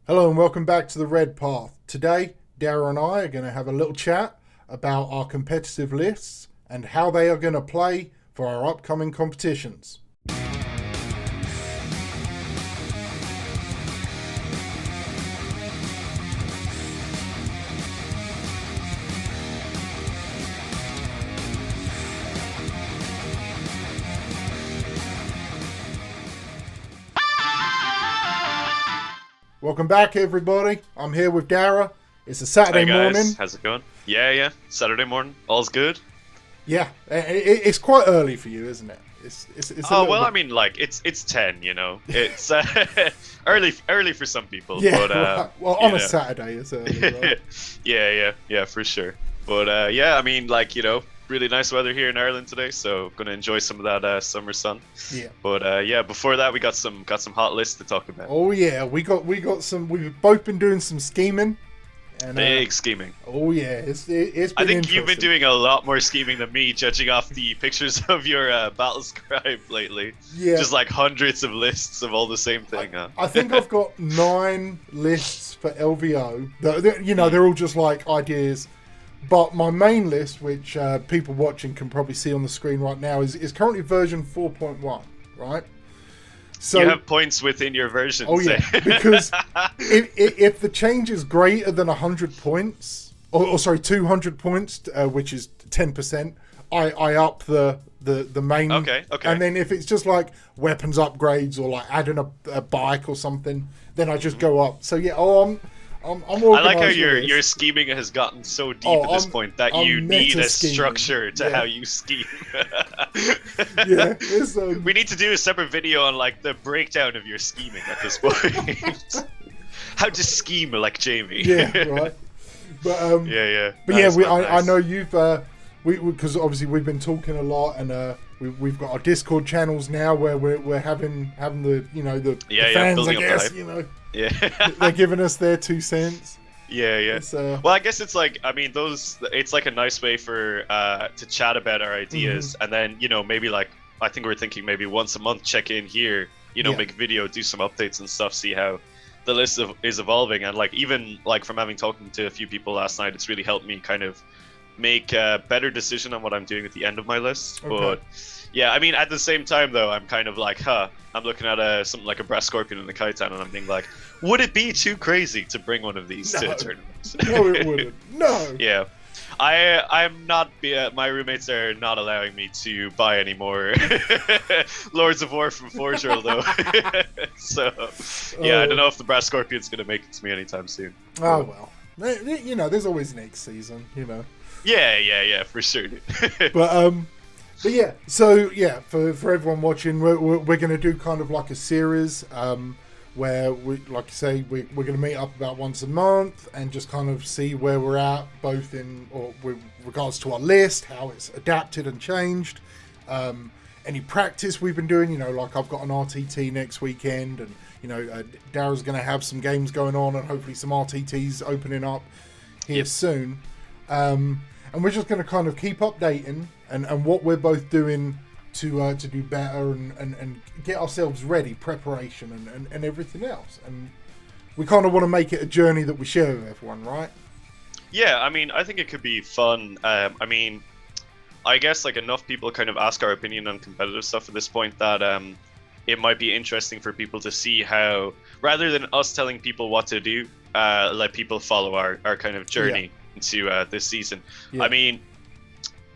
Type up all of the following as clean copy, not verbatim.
Hello and welcome back to the Red Path. Today, Dara and I are going to have a little chat about our competitive lists and how they are going to play for our upcoming competitions. Welcome back, everybody. I'm here with Dara. It's a Saturday Hey guys, morning. how's it going? Yeah, Saturday morning, all's good. Yeah, it's quite early for you, isn't it? It's a Oh little well, bit... I mean, like it's 10, you know. It's early for some people, Yeah, but right. Well, on a Saturday, it's early, right? yeah, for sure. But yeah, I mean, like really nice weather here in Ireland today, so gonna enjoy some of that summer sun. Yeah. But yeah, before that, we got some hot lists to talk about. Oh yeah, we got some. We've both been doing some scheming. And, Big scheming. Oh yeah, it's been I think you've been interesting. doing a lot more scheming than me, judging off the pictures of your battle scribe lately. Yeah. Just like hundreds of lists of all the same thing. I think I've got 9 lists for LVO. They're all just like ideas. But my main list, which people watching can probably see on the screen right now, is currently version 4.1, right? So, you have points within your version. oh yeah, because if the change is greater than 100 points, or sorry, 200 points, which is 10%, I up the main. Okay. And then if it's just like weapons upgrades or like adding a bike or something, then I just go up. So yeah, I'm I like how organised with your this. scheming has gotten so deep at this point that I'm you need a meta-scheming. structure to Yeah. how you scheme. Yeah, it's, We need to do a separate video on like the breakdown of your scheming at this point. How to scheme like Jamie. yeah, right. But Yeah. But Nice, yeah, man, I nice. know you've because obviously we've been talking a lot, and we've got our Discord channels now where we're having the the Yeah, fans, building I up the guess, hype. Yeah. they're giving us their 2 cents. Yeah. It's, Well, I guess it's like, I mean, it's like a nice way for to chat about our ideas, and then maybe like I think we're thinking maybe once a month check in here, Yeah. make a video, do some updates and stuff, see how the list is evolving, and like even like from having talking to a few people last night, it's really helped me kind of make a better decision on what I'm doing at the end of my list. Okay. But yeah, I mean, at the same time though, I'm kind of like, I'm looking at something like a brass scorpion in the Kaitan, and I'm thinking like, would it be too crazy to bring one of these to No. a tournament? no, it wouldn't. No. Yeah, I'm not. My roommates are not allowing me to buy any more Lords of War from Forge World though. So yeah, I don't know if the brass scorpion's gonna make it to me anytime soon. Oh well. There's always next season. Yeah, for sure. Dude. But yeah, so yeah, for everyone watching, we're going to do kind of like a series where we, like you say, we're going to meet up about once a month and just kind of see where we're at, both with regards to our list, how it's adapted and changed, any practice we've been doing. Like I've got an RTT next weekend, and Dara's going to have some games going on, and hopefully some RTTs opening up here soon. And we're just going to kind of keep updating and what we're both doing to do better and get ourselves ready, preparation and everything else. And we kind of want to make it a journey that we share with everyone, right? Yeah, I mean, I think it could be fun. I mean, I guess like enough people kind of ask our opinion on competitive stuff at this point that it might be interesting for people to see how, rather than us telling people what to do, let people follow our kind of journey into this season. Yeah. I mean,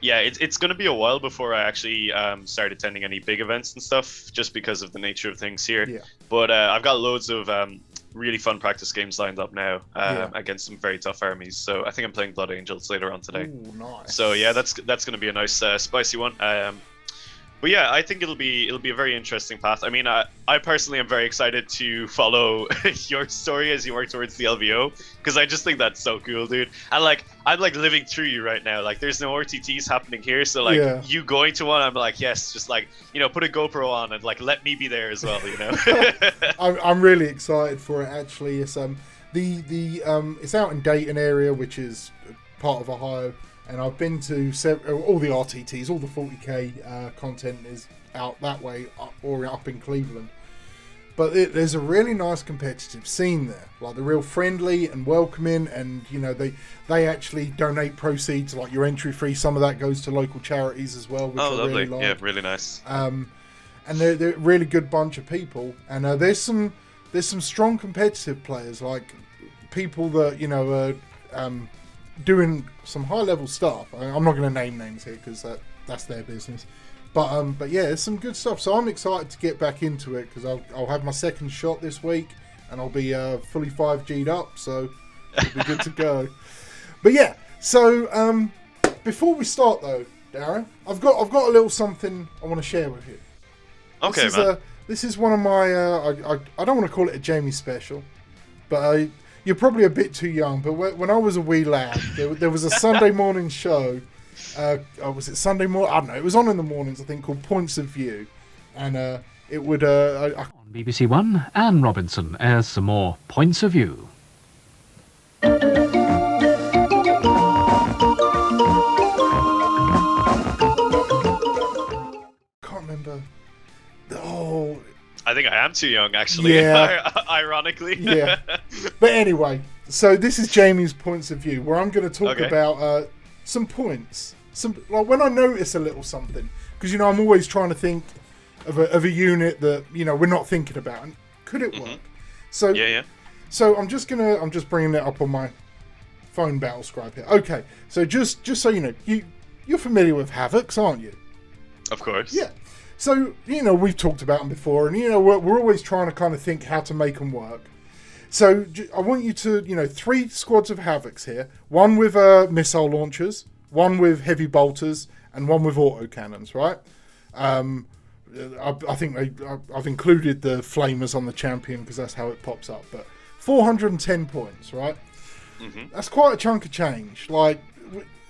yeah, it's going to be a while before I actually start attending any big events and stuff, just because of the nature of things here. Yeah. But I've got loads of really fun practice games lined up now against some very tough armies. So I think I'm playing Blood Angels later on today. Ooh, nice. So yeah, that's going to be a nice spicy one. But yeah, I think it'll be a very interesting path. I mean, I personally am very excited to follow your story as you work towards the LVO, because I just think that's so cool, dude. And like, I'm like living through you right now. Like, there's no RTTs happening here, so like you going to one, I'm like, yes, just like put a GoPro on and like let me be there as well. I'm really excited for it. Actually, it's it's out in Dayton area, which is part of Ohio. And I've been to all the RTTs, all the 40k content is out that way, or up in Cleveland. But there's a really nice competitive scene there. Like, they're real friendly and welcoming, and you know they actually donate proceeds, like your entry fee. Some of that goes to local charities as well, which I lovely. really like. Yeah, really nice. And they're a really good bunch of people. And there's some strong competitive players, like people that are doing some high level stuff. I'm not going to name names here because that's their business. But yeah, it's some good stuff. So I'm excited to get back into it because I'll have my second shot this week, and I'll be fully 5G'd up, so it'll be good to go. But yeah, so before we start though, Dara, I've got a little something I want to share with you. Okay, man. This is one of my I don't want to call it a Jamie special, but you're probably a bit too young. But when I was a wee lad, there was a Sunday morning show. Was it Sunday morning? I don't know. It was on in the mornings, I think, called Points of View, and it would. On BBC One, Anne Robinson airs some more Points of View. Can't remember. Oh. I think I am too young, actually. Yeah. Ironically. Yeah. But anyway, so this is Jamie's Points of View, where I'm going to talk about some points. Like when I notice a little something, because I'm always trying to think of a unit that we're not thinking about, and could it work? So yeah. So I'm just bringing it up on my phone battle scribe here. Okay, so just so you know, you're familiar with Havocs, aren't you? Of course. Yeah. So we've talked about them before, and we're always trying to kind of think how to make them work. So I want you to 3 squads of Havocs here, one with missile launchers, one with heavy bolters, and one with autocannons, right? I think I've included the flamers on the champion because that's how it pops up. But 410 points, right? Mm-hmm. That's quite a chunk of change. Like,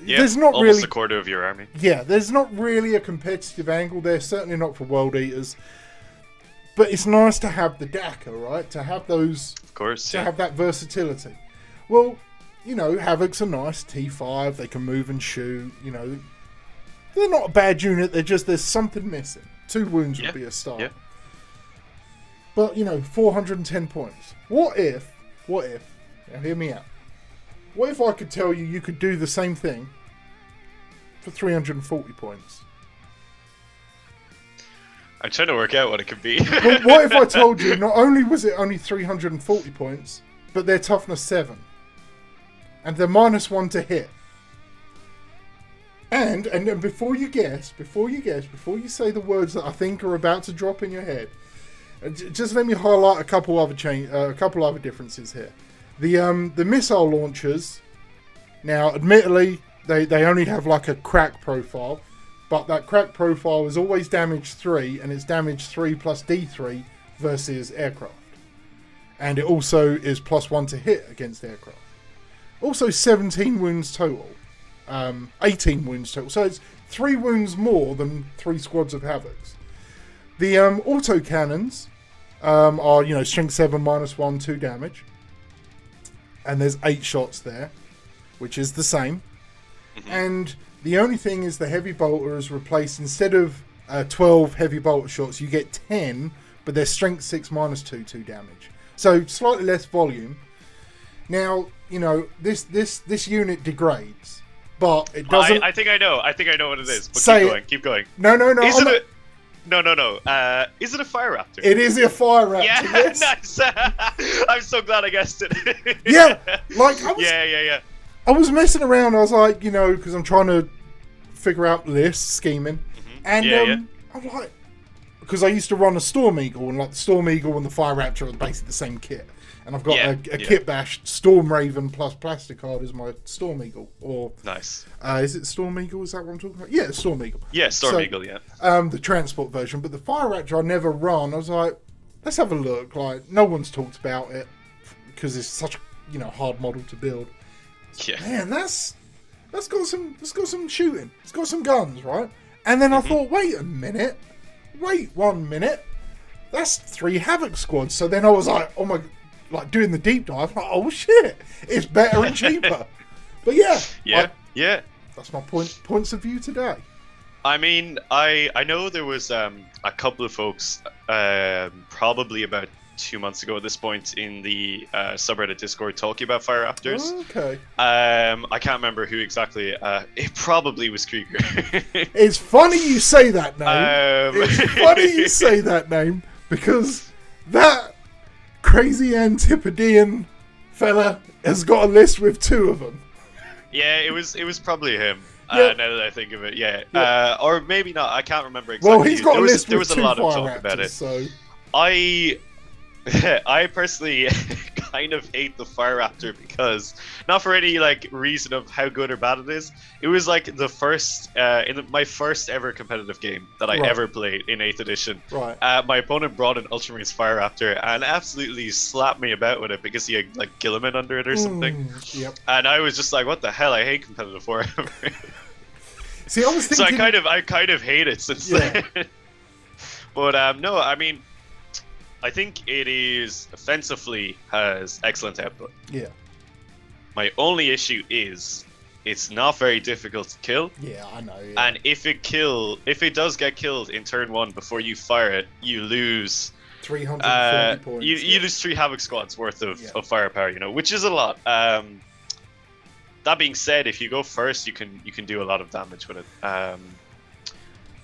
there's not almost really a quarter of your army. Yeah, there's not really a competitive angle there. Certainly not for World Eaters. But it's nice to have the DACA, right? To have those, of course, have that versatility. Well, Havocs are nice. T5, they can move and shoot. They're not a bad unit. There's something missing. 2 wounds would be a start. Yeah. But 410 points. What if? Now hear me out. What if I could tell you could do the same thing for 340 points? I'm trying to work out what it could be. But what if I told you not only was it only 340 points, but they're toughness 7, and they're -1 to hit. And before you say the words that I think are about to drop in your head, just let me highlight a couple other differences here. The missile launchers, now admittedly they only have like a crack profile, but that crack profile is always damage 3, and it's damage 3 plus D3 versus aircraft, and it also is +1 to hit against aircraft. Also 17 wounds total. 18 wounds total. So it's 3 wounds more than 3 squads of Havocs. The autocannons are, strength 7 -1, 2 damage. And there's 8 shots there, which is the same. Mm-hmm. And the only thing is the heavy bolter is replaced. Instead of 12 heavy bolter shots, you get 10, but they're strength 6 -2, 2 damage. So slightly less volume. Now, this unit degrades. But it doesn't. I think I know what it is. But keep going. No. Is it No. Is it a Fire Raptor? It is a Fire Raptor. Yeah, yes. Nice. I'm so glad I guessed it. Yeah, like I was. Yeah. I was messing around. I was like, because I'm trying to figure out lists, scheming, and I'm like, because I used to run a Storm Eagle, and like the Storm Eagle and the Fire Raptor are basically the same kit. And I've got a kit bash. Storm Raven plus Plasticard is my Storm Eagle. Or nice. Is it Storm Eagle? Is that what I'm talking about? Yeah, Storm Eagle. Yeah, Storm Eagle. Yeah. The transport version, but the Fire Raptor I never run. I was like, let's have a look. Like, no one's talked about it because it's such a hard model to build. Yeah. Man, that's got some shooting. It's got some guns, right? And then I thought, wait 1 minute. That's 3 Havoc squads. So then I was like, oh my. Like doing the deep dive, like, oh shit, it's better and cheaper. But yeah. That's my points of view today. I mean, I know there was a couple of folks, probably about 2 months ago at this point in the subreddit Discord talking about Fire Raptors. Okay. I can't remember who exactly. It probably was Krieger. It's funny you say that name. It's funny you say that name because that crazy Antipodean fella has got a list with 2 of them. Yeah, it was probably him. Yeah. Now that I think of it, yeah. Yeah. Or maybe not. I can't remember exactly. Well, he's got a list there with was 2 a lot of Fire talk about Raptors, it. so... I personally kind of hate the Fire Raptor because, not for any like reason of how good or bad it is, it was like the first my first ever competitive game that I ever played in 8th edition. Right. My opponent brought an Ultramarines Fire Raptor and absolutely slapped me about with it because he had like Gilliman under it or something. Yep. And I was just like, what the hell? I hate competitive Warhammer. See, I was thinking... So I kind of hate it since then. But no, I mean, I think it is offensively has excellent output. Yeah. My only issue is it's not very difficult to kill. Yeah, I know. Yeah. And if it does get killed in turn 1 before you fire it, you lose 340 points. You lose 3 Havoc squads worth of firepower, which is a lot. That being said, if you go first, you can do a lot of damage with it.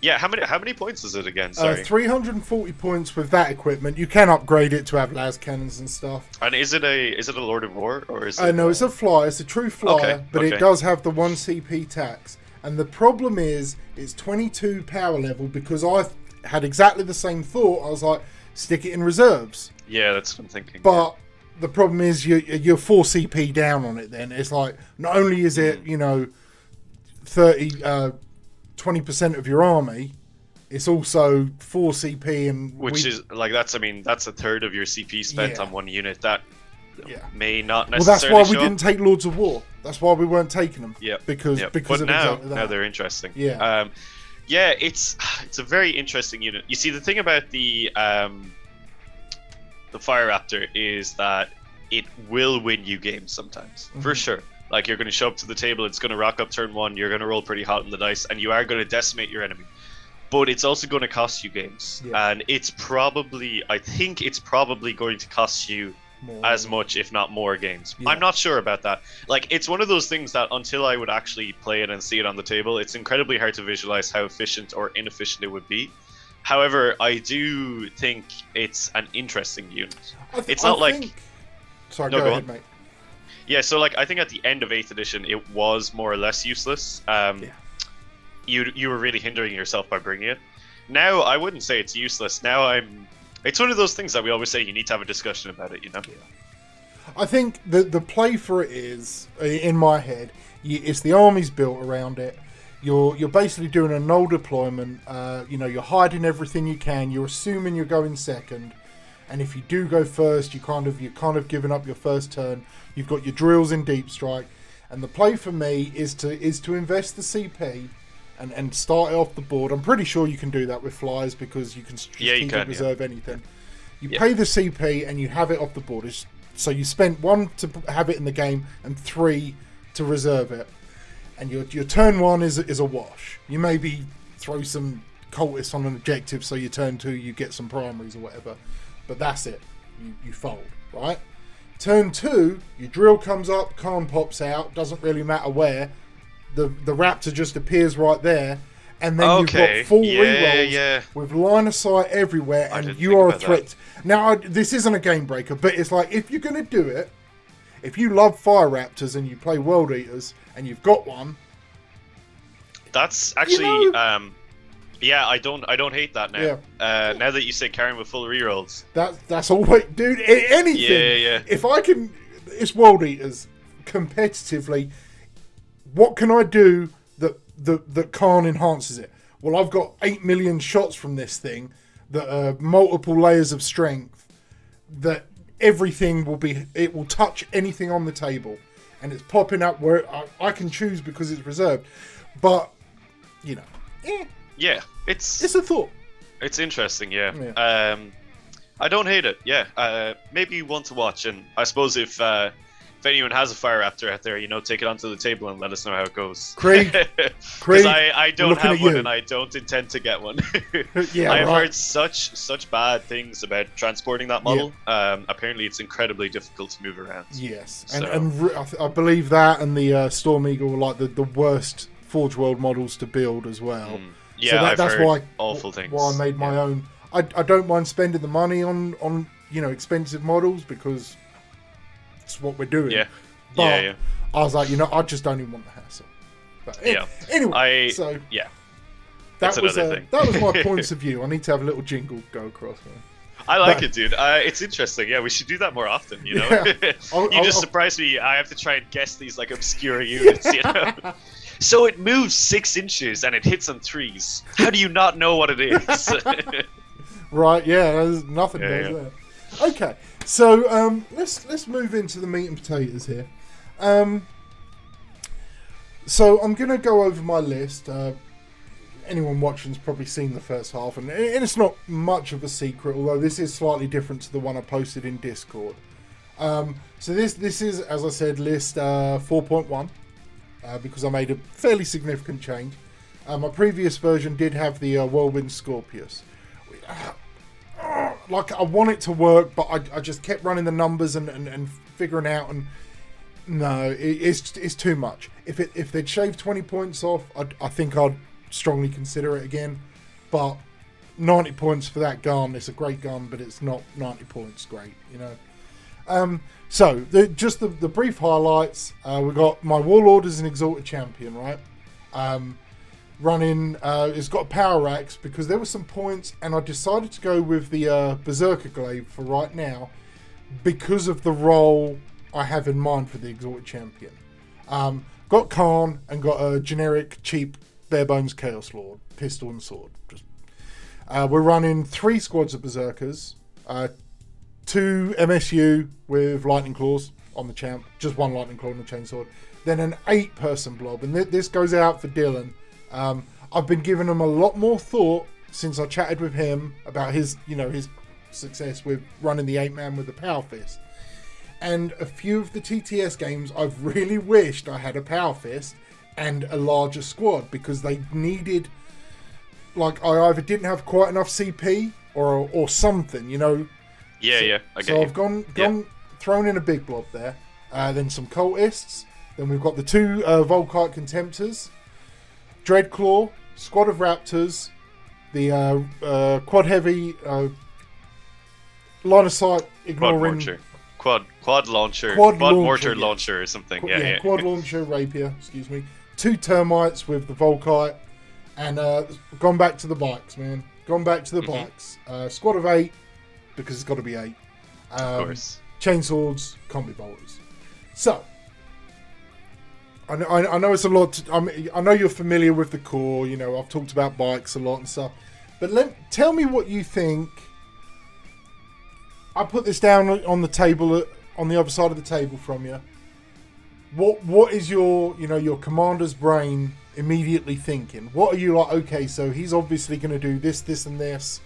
Yeah, how many points is it again? Sorry. 340 points with that equipment. You can upgrade it to have las cannons and stuff. And is it a Lord of War or is it? No, it's a flyer. It's a true flyer, but it does have the 1 CP tax. And the problem is, it's 22 power level because I had exactly the same thought. I was like, stick it in reserves. Yeah, that's what I'm thinking. But the problem is, you're 4 CP down on it. Then it's like not only is it 20% of your army, it's also 4 CP, and is like that's a third of your CP spent on one unit. That may not necessarily. Well, that's why we didn't take Lords of War. That's why we weren't taking them. Yeah, because but of exactly that. Now they're interesting. Yeah, it's a very interesting unit. You see, the thing about the Fire Raptor is that it will win you games sometimes, for sure. Like, you're going to show up to the table, it's going to rock up turn 1, you're going to roll pretty hot in the dice, and you are going to decimate your enemy. But it's also going to cost you games. Yeah. And I think it's probably going to cost you as much, if not more, games. Yeah. I'm not sure about that. Like, it's one of those things that until I would actually play it and see it on the table, it's incredibly hard to visualize how efficient or inefficient it would be. However, I do think it's an interesting unit. Sorry, go ahead, mate. Yeah, so like I think at the end of 8th edition, it was more or less useless. You were really hindering yourself by bringing it. Now I wouldn't say it's useless. Now it's one of those things that we always say you need to have a discussion about it. Yeah. I think the play for it is, in my head, it's the army's built around it. You're basically doing a null deployment. You're hiding everything you can. You're assuming you're going second. And if you do go first, you're kind of giving up your first turn. You've got your drills in deep strike, and the play for me is to invest the CP and start it off the board. I'm pretty sure you can do that with flyers because you can reserve anything. You pay the CP and you have it off the board. So you spent 1 to have it in the game and 3 to reserve it, and your turn 1 is a wash. You maybe throw some cultists on an objective, so your turn 2 you get some primaries or whatever. But that's it. You fold, right? Turn 2, your drill comes up, Khorne pops out, doesn't really matter where. The Raptor just appears right there, and then you've got full rerolls with line of sight everywhere, and you are a threat. Now, this isn't a game breaker, but it's like, if you're going to do it, if you love Fire Raptors and you play World Eaters, and you've got one... That's actually... Yeah, I don't hate that now. Yeah. Now that you say carrying with full rerolls. That's all right, dude. Anything. Yeah. If I can, it's World Eaters competitively. What can I do that Khorne enhances it? Well, I've got 8 million shots from this thing that are multiple layers of strength. That everything it will touch anything on the table, and it's popping up where I can choose because it's reserved. But Yeah, it's a thought. It's interesting, yeah. I don't hate it. Yeah, maybe one to watch, and I suppose if if anyone has a Fire Raptor out there, take it onto the table and let us know how it goes. Craig, Because I don't have one you. and I don't intend to get one. Yeah, I have right. heard such bad things about transporting that model. Apparently, it's incredibly difficult to move around. Yes, So- and I believe that and the Storm Eagle were like the worst Forge World models to build as well. Yeah, So I've that's heard why awful things. Why I made my own. I don't mind spending the money on expensive models because it's what we're doing. Yeah. But Yeah. I was like, I just don't even want the hassle. But anyway, so Yeah. that That's was another thing. that was my points of view. I need to have a little jingle go across. Man. I like it, dude. It's interesting. Yeah, we should do that more often. Yeah. You just surprised me. I have to try and guess these like obscure units. So it moves 6 inches and it hits on 3s. How do you not know what it is? Right, yeah, there's nothing does there. Okay, so let's move into the meat and potatoes here. So I'm gonna go over my list. Anyone watching's probably seen the first half, and it's not much of a secret, although this is slightly different to the one I posted in Discord. So this is, as I said, list 4.1 because I made a fairly significant change. My previous version did have the Whirlwind Scorpius. Like, I want it to work, but I just kept running the numbers and figuring out, and no, it's too much. If they'd shaved 20 points off, I think I'd strongly consider it again. But 90 points for that gun, it's a great gun, but it's not 90 points great, So just the brief highlights. We got my Warlord as an Exalted Champion, right? Running, it's got a Power Axe because there were some points, and I decided to go with the Berserker Glaive for right now because of the role I have in mind for the Exalted Champion. Got Khorne and got a generic cheap bare bones Chaos Lord, pistol and sword. We're running 3 squads of Berserkers, 2 MSU with Lightning Claws on the champ, just 1 Lightning Claw on the Chainsword, then an 8-person blob, and this goes out for Dylan. I've been giving him a lot more thought since I chatted with him about his success with running the 8-man with the Power Fist. And a few of the TTS games, I've really wished I had a Power Fist and a larger squad because they needed, like, I either didn't have quite enough CP or something, Yeah, I get So you. I've gone thrown in a big blob there. Then some cultists. Then we've got the 2 Volkite Contemptors, Dreadclaw, squad of Raptors, the quad heavy line of sight ignoring Quad launcher, Quad mortar yes. launcher or something. Quad launcher rapier. Excuse me. 2 termites with the Volkite, and gone back to the bikes, man. Gone back to the bikes. Squad of 8 because it's got to be 8. Of course. Chainswords, combi bolters. So, I know it's a lot. I know you're familiar with the core. I've talked about bikes a lot and stuff. But tell me what you think. I put this down on the table, on the other side of the table from you. What is your commander's brain immediately thinking? What are you like? Okay, so he's obviously going to do this, this, and this.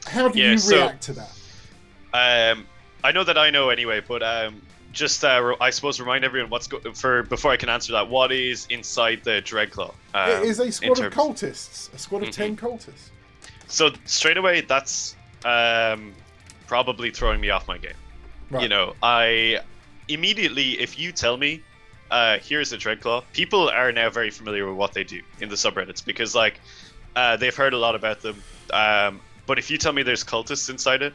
How do you react to that? I know that I know anyway, but just I suppose remind everyone before I can answer that. What is inside the Dreadclaw? It is a squad of cultists, a squad of 10 cultists. So straight away, that's probably throwing me off my game. Right. I immediately, if you tell me, here's the Dreadclaw, people are now very familiar with what they do in the subreddits because they've heard a lot about them. But if you tell me there's cultists inside it,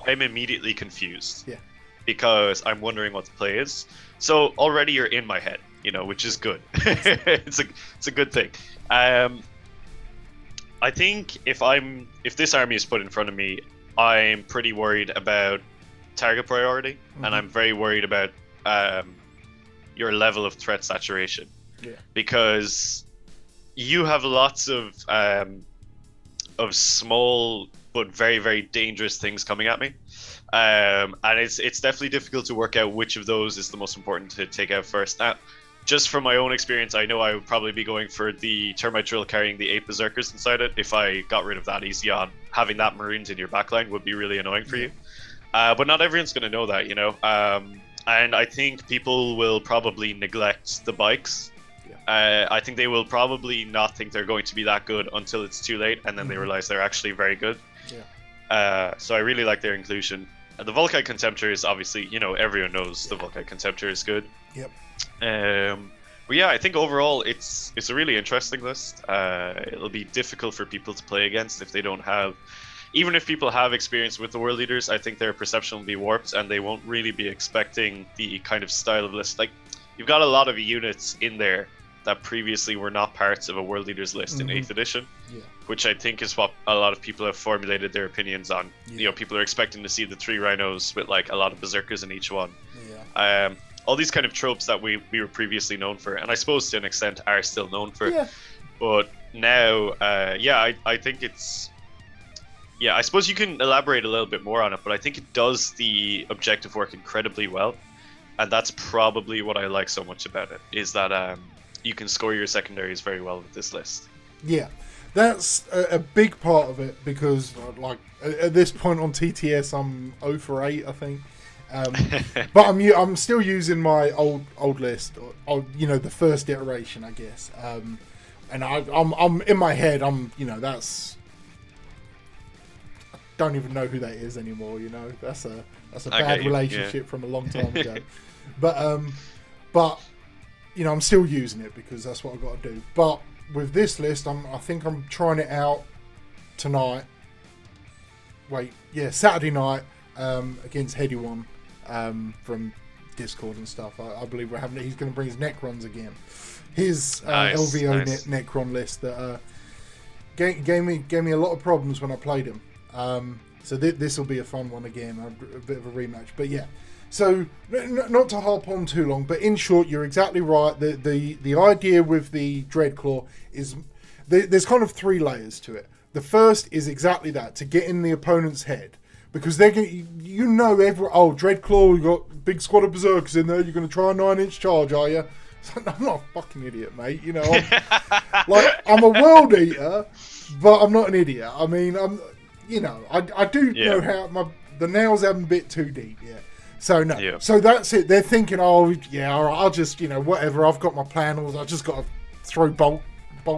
I'm immediately confused. Yeah. Because I'm wondering what the play is. So already you're in my head, which is good. It's a good thing. I think if this army is put in front of me, I'm pretty worried about target priority, and I'm very worried about your level of threat saturation. Yeah. Because you have lots of small but very, very dangerous things coming at me. And it's definitely difficult to work out which of those is the most important to take out first. Now, just from my own experience, I know I would probably be going for the Termite Drill carrying the 8 Berserkers inside it. If I got rid of that easy on, having that marooned in your backline would be really annoying for you. but not everyone's going to know that, and I think people will probably neglect the bikes. I think they will probably not think they're going to be that good until it's too late, and then they realize they're actually very good. So I really like their inclusion. The Volkite Contemptor is obviously, everyone knows the Volkite Contemptor is good. But yeah, I think overall it's a really interesting list. It'll be difficult for people to play against if they don't have, even if people have experience with the world leaders. I think their perception will be warped, and they won't really be expecting the kind of style of list. Like, you've got a lot of units in there that previously were not parts of a world leaders list in 8th edition, which I think is what a lot of people have formulated their opinions on. People are expecting to see the 3 rhinos with like a lot of berserkers in each one. All these kind of tropes that we were previously known for, and I suppose to an extent are still known for. But now, I think it's... I suppose you can elaborate a little bit more on it, but I think it does the objective work incredibly well. And that's probably what I like so much about it, is that you can score your secondaries very well with this list. Yeah, that's a big part of it, because like at this point on TTS, I'm 0 for 8, I think. But I'm still using my old list, or the first iteration, I guess. And I'm in my head, that's, I don't even know who that is anymore. That's a bad relationship from a long time ago. But I'm still using it because that's what I've got to do. But with this list, I think I'm trying it out tonight. Saturday night against Heady One. From Discord and stuff. I believe he's going to bring his Necrons again. His LVO Necron list that gave me a lot of problems when I played him. So this will be a fun one again, a bit of a rematch. But yeah, so not to harp on too long, but in short, you're exactly right. The idea with the Dreadclaw is there's kind of 3 layers to it. The first is exactly that, to get in the opponent's head. Because they're going, Dreadclaw, we've got a big squad of berserkers in there. You're going to try a 9-inch charge, are you? I'm not a fucking idiot, mate. I'm a world eater, but I'm not an idiot. I mean, I do know how the nails haven't bit too deep yet. So no, so that's it. They're thinking, all right, I'll just, whatever. I've got my plan. I just got to throw bolt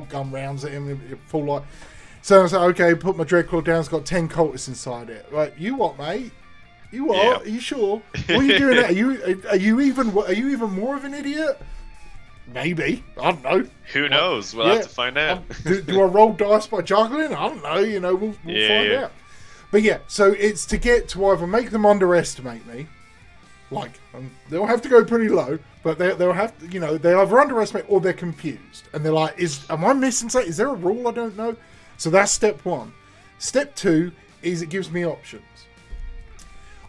gun rounds at him in full light. So I was like, okay, put my Dreadclaw down. It's got 10 cultists inside it. Right, you what, mate? You what? Yeah. Are you sure? What are you doing? Are you even more of an idiot? Maybe. I don't know. Who knows? We'll have to find out. Do I roll dice by juggling? I don't know. We'll find out. But yeah, so it's to get to either make them underestimate me, they'll have to go pretty low, but they'll have to, they either underestimate or they're confused, and they're like, am I missing something? Is there a rule I don't know? So that's step 1. Step 2 is it gives me options.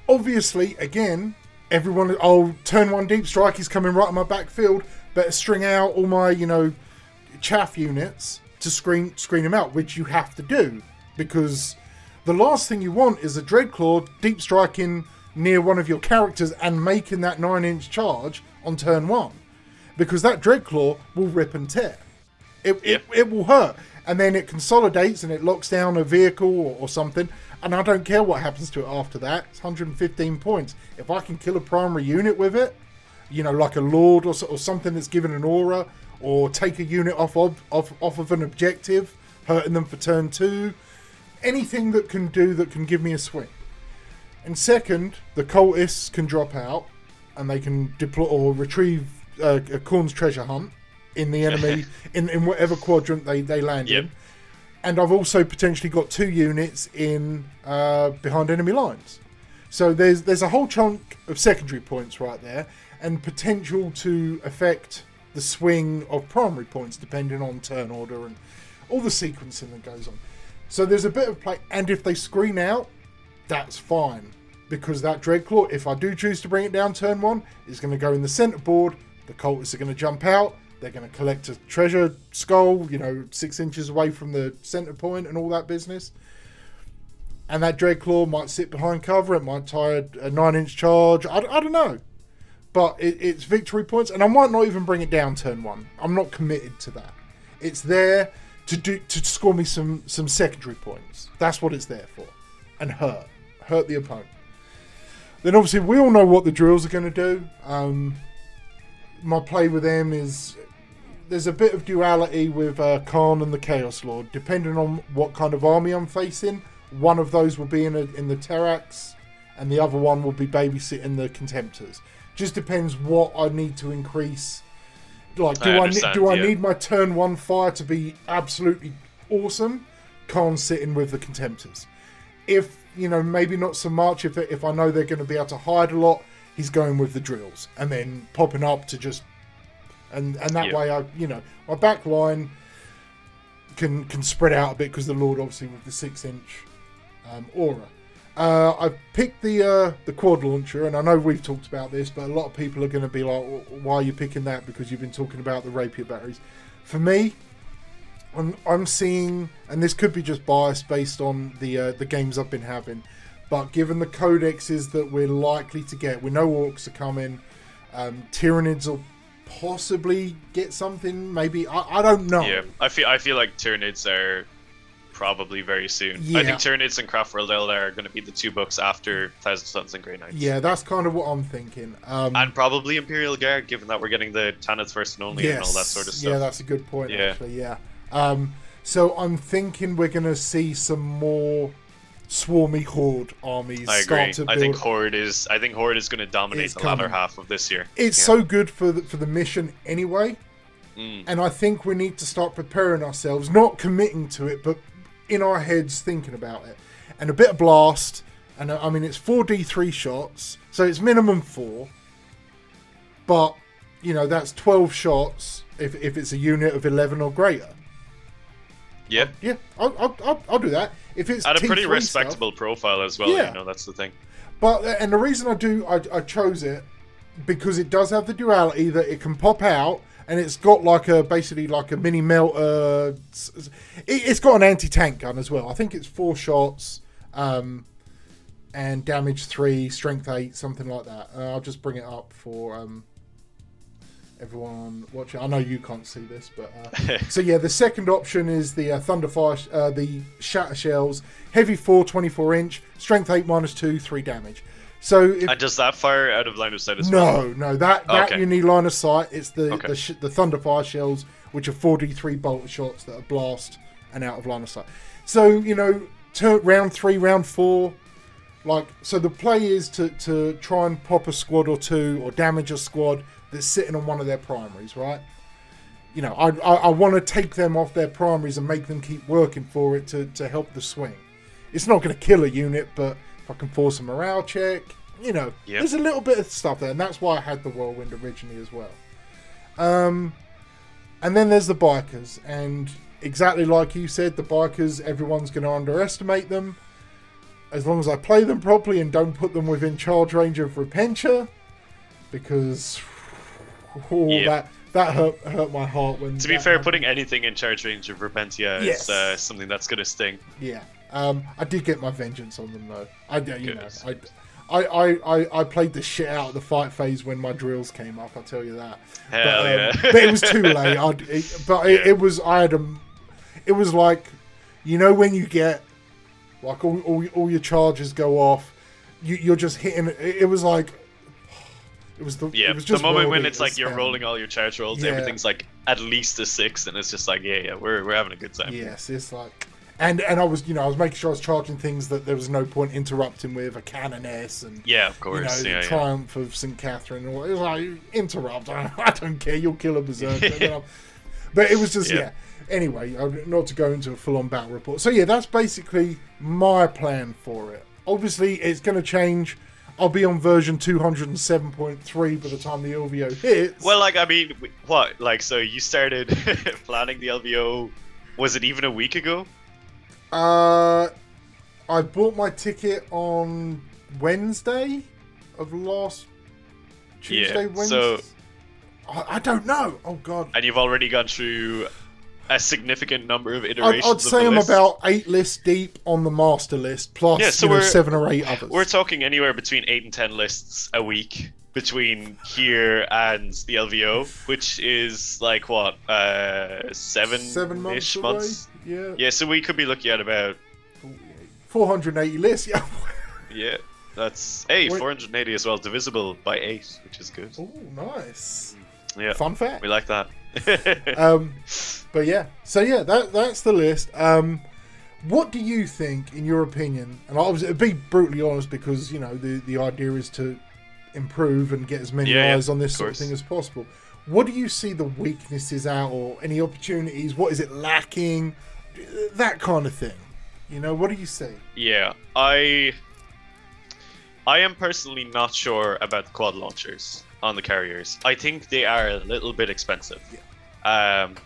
Obviously, again, everyone, turn 1 deep strike is coming right on my backfield. Better string out all my, chaff units to screen them out, which you have to do. Because the last thing you want is a Dreadclaw deep striking near one of your characters and making that 9-inch charge on turn 1. Because that Dreadclaw will rip and tear. It will hurt. And then it consolidates and it locks down a vehicle or something. And I don't care what happens to it after that. It's 115 points. If I can kill a primary unit with it, like a Lord or something that's given an aura, or take a unit off of an objective, hurting them for turn 2. Anything that can give me a swing. And second, the cultists can drop out and they can deploy or retrieve a Khorne's treasure hunt in the enemy in whatever quadrant they land in. And I've also potentially got 2 units in behind enemy lines. So there's a whole chunk of secondary points right there, and potential to affect the swing of primary points depending on turn order and all the sequencing that goes on. So there's a bit of play, and if they screen out, that's fine, because that Dreadclaw, if I do choose to bring it down turn 1, is going to go in the centre board. The cultists are going to jump out. They're going to collect a treasure skull, 6 inches away from the centre point and all that business. And that Dreadclaw might sit behind cover. It might tie a 9-inch charge. I don't know. But it's victory points. And I might not even bring it down turn 1. I'm not committed to that. It's there to score me some secondary points. That's what it's there for. And hurt the opponent. Then obviously we all know what the drills are going to do. My play with them is there's a bit of duality with Khorne and the Chaos Lord. Depending on what kind of army I'm facing, one of those will be in the Terrax, and the other one will be babysitting the Contemptors. Just depends what I need to increase. Like, do I need my turn 1 fire to be absolutely awesome? Khorne's sitting with the Contemptors. If, maybe not so much, if I know they're going to be able to hide a lot, he's going with the drills. And then popping up to just... And that way, my back line can spread out a bit because the Lord, obviously, with the 6-inch aura. I've picked the quad launcher, and I know we've talked about this, but a lot of people are going to be like, why are you picking that? Because you've been talking about the rapier batteries. For me, I'm seeing, and this could be just bias based on the games I've been having, but given the codexes that we're likely to get, we know orcs are coming, Tyranids will possibly get something, maybe, I don't know. Yeah, I feel like Tyranids are probably very soon. Yeah. I think Tyranids and Craftworld Eldar are going to be the 2 books after Thousand Suns and Grey Knights. Yeah, that's kind of what I'm thinking. And probably Imperial Guard, given that we're getting the Tanith's First and Only and all that sort of stuff. Yeah, that's a good point, actually, yeah. So I'm thinking we're going to see some more swarmy Horde armies. I agree. Start to build. I think Horde is going to dominate the latter half of this year. It's so good for the mission anyway. And I think we need to start preparing ourselves, not committing to it, but in our heads thinking about it. And a bit of blast, and I mean, it's 4d3 shots, so it's minimum 4. But, that's 12 shots if it's a unit of 11 or greater. Yep. Yeah, I'll do that. If it's at a pretty T3 respectable profile as well, that's the thing. But, and the reason I chose it, because it does have the duality that it can pop out, and it's got basically like a mini melter. It's got an anti-tank gun as well. I think it's 4 shots, and damage 3, strength 8, something like that. I'll just bring it up for everyone watching. I know you can't see this, but so yeah, the second option is the Thunderfire, the Shatter Shells, heavy 4, 24-inch, strength 8 -2, 3 damage. So and does that fire out of line of sight as well? No, that you need line of sight. It's the Thunderfire Shells, which are 4d3 bolt shots that are blast and out of line of sight. So round 3, round 4, so the play is to try and pop a squad or 2 or damage a squad that's sitting on one of their primaries, right? I want to take them off their primaries and make them keep working for it to help the swing. It's not going to kill a unit, but if I can force a morale check, there's a little bit of stuff there, and that's why I had the Whirlwind originally as well. And then there's the bikers, and exactly like you said, the bikers, everyone's going to underestimate them. As long as I play them properly and don't put them within charge range of Repentia, because that hurt my heart when. To be fair, putting anything in charge range of Repentia is something that's going to sting. Yeah, I did get my vengeance on them though. I played the shit out of the fight phase when my drills came up. I'll tell you that. Hell yeah! But it was too late. It was. It was like, when you get like all your charges go off, you're just hitting. It was like. It was just the moment when it's like you're rolling all your charge rolls, everything's like at least a 6, and it's just like we're having a good time. Yes, it's like, and I was making sure I was charging things that there was no point interrupting with a Canoness and of course, the Triumph of St. Catherine. It was like, interrupt. I don't care. You'll kill a berserker. But it was just Anyway, not to go into a full-on battle report. So that's basically my plan for it. Obviously, it's going to change. I'll be on version 207.3 by the time the LVO hits. Well, what? So you started planning the LVO, was it even a week ago? I bought my ticket on Wednesday of last Tuesday, Wednesday. So I don't know. Oh, God. And you've already gone through a significant number of iterations. I'd say I'm about 8 lists deep on the master list, plus 7 or 8 others. We're talking anywhere between 8 and 10 lists a week between here and the LVO, which is like what, 7 months? Yeah. Yeah, so we could be looking at about 480 lists. Yeah. Yeah. That's Wait. 480 as well, divisible by 8, which is good. Oh, nice. Yeah, Fun fact. we like that. But yeah, so yeah, that's the list. What do you think, in your opinion? And I'll be brutally honest, because you know the idea is to improve and get as many eyes on this sort of thing as possible. What do you see the weaknesses are, or any opportunities? What is it lacking? That kind of thing. You know, what do you see? Yeah, I am personally not sure about the quad launchers on the carriers. I think they are a little bit expensive. Yeah.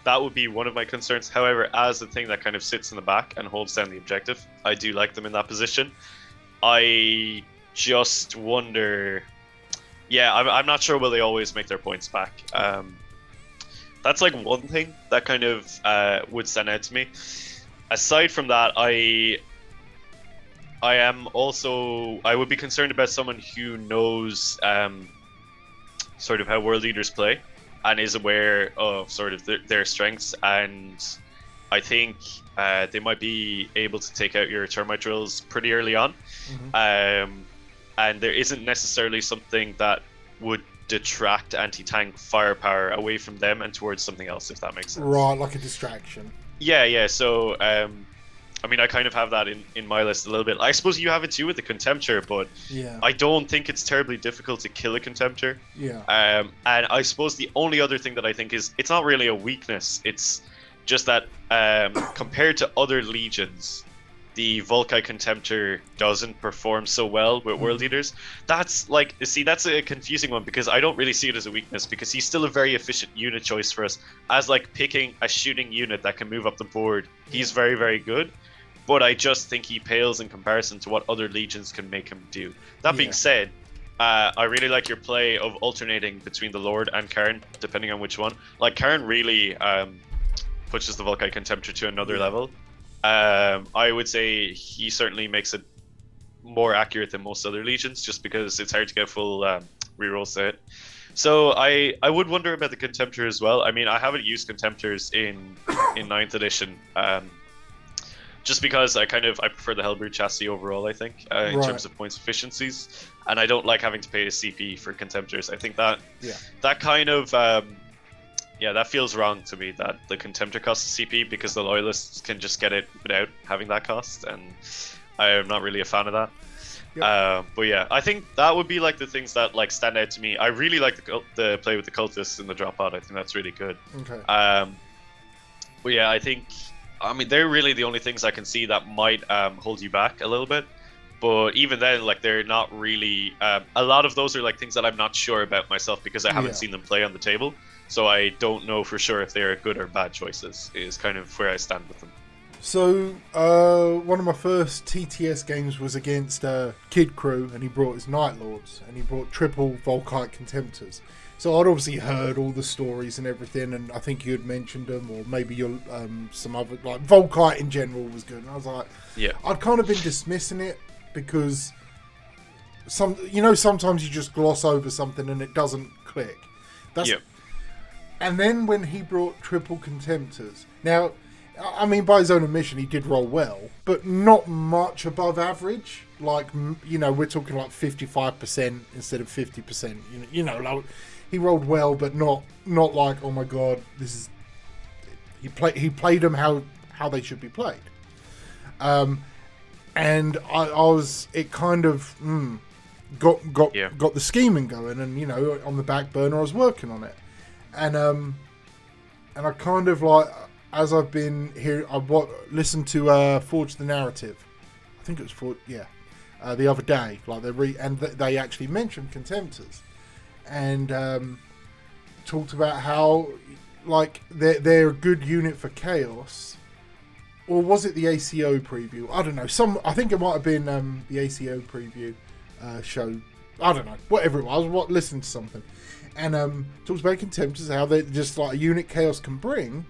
That would be one of my concerns. However, as the thing that kind of sits in the back and holds down the objective, I do like them in that position. I just wonder... Yeah, I'm not sure will they always make their points back. That's like one thing that kind of would stand out to me. Aside from that, I would be concerned about someone who knows sort of how world leaders play and is aware of sort of their strengths, and I think they might be able to take out your termite drills pretty early on. And there isn't necessarily something that would detract anti-tank firepower away from them and towards something else, if that makes sense. Right, like a distraction. Yeah. So, I mean, I kind of have that in my list a little bit. I suppose you have it too with the Contemptor, but Yeah. I don't think it's terribly difficult to kill a Contemptor. Yeah. And I suppose the only other thing that I think is, it's not really a weakness. It's just that compared to other legions, the Volkai Contemptor doesn't perform so well with world leaders. That's like, see, that's a confusing one, because I don't really see it as a weakness, because he's still a very efficient unit choice for us. As like picking a shooting unit that can move up the board, he's very, very good. But I just think he pales in comparison to what other legions can make him do. That being said, I really like your play of alternating between the Lord and Khorne, depending on which one. Like, Khorne really pushes the Volkai Contemptor to another level. I would say he certainly makes it more accurate than most other legions, just because it's hard to get full rerolls to it. So I would wonder about the Contemptor as well. I mean, I haven't used Contemptors in 9th edition, just because I prefer the Hellbrood chassis overall, I think, in terms of points efficiencies, and I don't like having to pay a CP for Contemptors. I think that that kind of that feels wrong to me, that the Contemptor costs a CP, because the Loyalists can just get it without having that cost, and I'm not really a fan of that. But yeah, I think that would be like the things that like stand out to me. I really like the play with the Cultists in the drop pod. I think that's really good. Okay. But yeah, I mean, they're really the only things I can see that might hold you back a little bit. But even then, like, they're not really... a lot of those are like things that I'm not sure about myself, because I haven't seen them play on the table. So I don't know for sure if they're good or bad choices, is kind of where I stand with them. So, one of my first TTS games was against Kid Crew, and he brought his Night Lords, and he brought triple Volkite Contemptors. So I'd obviously heard all the stories and everything, and I think you had mentioned them, or maybe you're, some other, like Volkite in general was good. And I was like, I'd kind of been dismissing it, because sometimes you just gloss over something and it doesn't click. And then when he brought triple Contemptors, now, I mean, by his own admission, he did roll well, but not much above average. Like, we're talking like 55% instead of 50%. Like, he rolled well, but not like, oh my god, this is... He played them how they should be played. And I was... It kind of got the scheming going, and, on the back burner, I was working on it. And I kind of like... As I've been here, I listened to Forge the Narrative. I think it was the other day. Like they actually mentioned Contemptors, and talked about how like they're a good unit for Chaos, or was it the ACO preview? I don't know. I think it might have been the ACO preview show. I don't know. Whatever it was. Listened to something, and talks about Contemptors, how they're just like a unit Chaos can bring.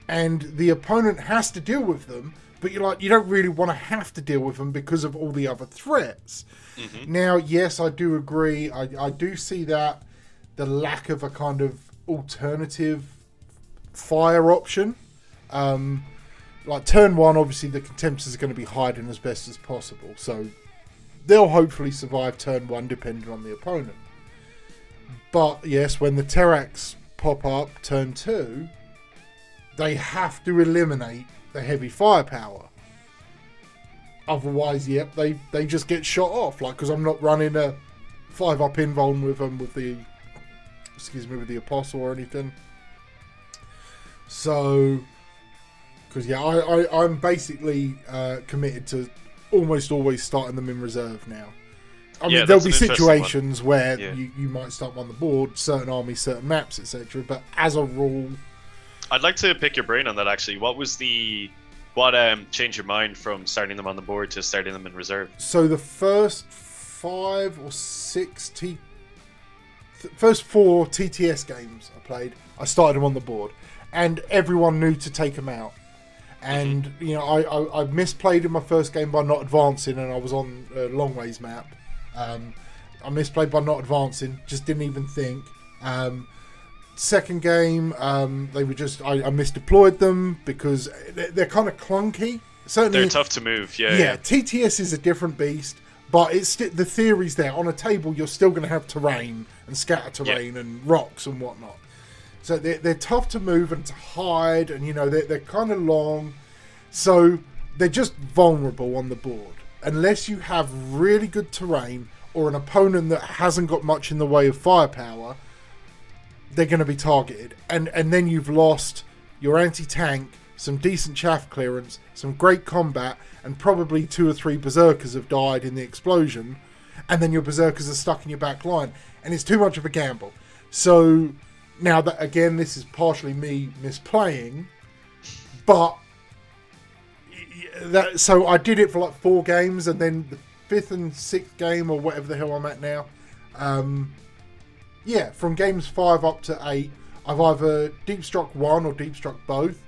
And the opponent has to deal with them, but you don't really want to have to deal with them because of all the other threats. Mm-hmm. Now, yes, I do agree. I do see that the lack of a kind of alternative fire option. Like turn one, obviously the Contemptors are going to be hiding as best as possible. So they'll hopefully survive turn 1 depending on the opponent. But yes, when the Terraks pop up turn 2, they have to eliminate the heavy firepower. Otherwise, yep, they just get shot off. Like, because I'm not running a 5-up invuln with them with the Apostle or anything. So, because yeah, I'm basically committed to almost always starting them in reserve now. I mean, there'll be situations where you might start them on the board, certain armies, certain maps, etc. But as a rule, I'd like to pick your brain on that. Actually, what changed your mind from starting them on the board to starting them in reserve? So the first 5 or 6 first 4 TTS games I played, I started them on the board, and everyone knew to take them out. And you know, I misplayed in my first game by not advancing, and I was on a long ways map. I misplayed by not advancing, just didn't even think. Second game, they were just I misdeployed them because they're kind of clunky. Certainly, they're tough to move. Yeah. TTS is a different beast, but it's the theory's there. On a table, you're still going to have terrain and scatter terrain and rocks and whatnot. So they're tough to move and to hide, and you know they're kind of long, so they're just vulnerable on the board unless you have really good terrain or an opponent that hasn't got much in the way of firepower. They're going to be targeted, and then you've lost your anti-tank, some decent chaff clearance, some great combat, and probably 2 or 3 berserkers have died in the explosion, and then your berserkers are stuck in your back line, and it's too much of a gamble. So now that, again, this is partially me misplaying, but so I did it for like 4 games, and then the 5th and 6th game, or whatever the hell I'm at now, from games 5 up to 8, I've either deep struck 1 or deep struck both,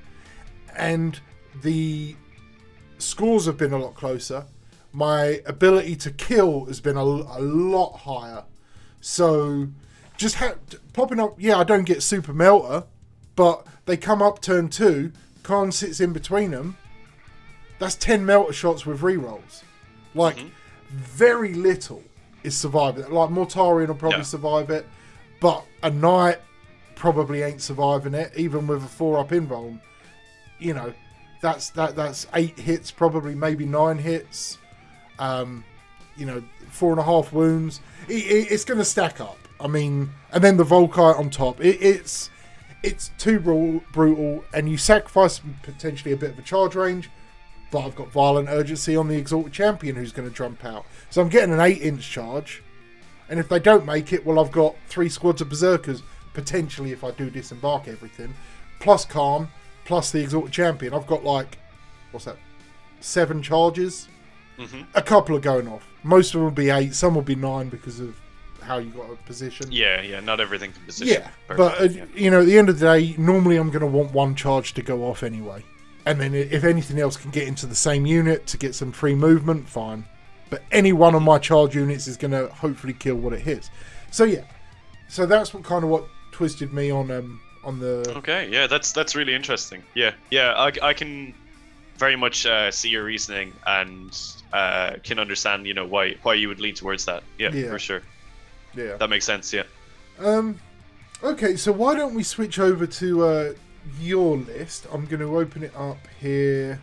and the scores have been a lot closer. My ability to kill has been a lot higher. So just popping up, I don't get super melter, but they come up turn 2, Khorne sits in between them. That's 10 melter shots with rerolls. Like, very little is surviving. Like, Mortarion will probably survive it, but a knight probably ain't surviving it, even with a 4-up invuln. You know, that's 8 hits, probably maybe 9 hits. 4.5 wounds. It's going to stack up. I mean, and then the Volkite on top. It's too brutal, and you sacrifice potentially a bit of a charge range. But I've got Violent Urgency on the Exalted Champion who's going to jump out. So I'm getting an 8-inch charge. And if they don't make it, well, I've got 3 squads of Berserkers, potentially, if I do disembark everything. Plus Khorne, plus the Exalted Champion. I've got, 7 charges. A couple are going off. Most of them will be 8, some will be 9 because of how you got a position. Yeah, not everything can position. Yeah, but, at the end of the day, normally I'm going to want 1 charge to go off anyway. And then if anything else can get into the same unit to get some free movement, fine. But any one of my charge units is going to hopefully kill what it hits. So so that's what twisted me on the. Okay, yeah, that's really interesting. Yeah, I can very much see your reasoning and can understand why you would lean towards that. Yeah, for sure. Yeah, that makes sense. Yeah. Okay, so why don't we switch over to your list? I'm going to open it up here.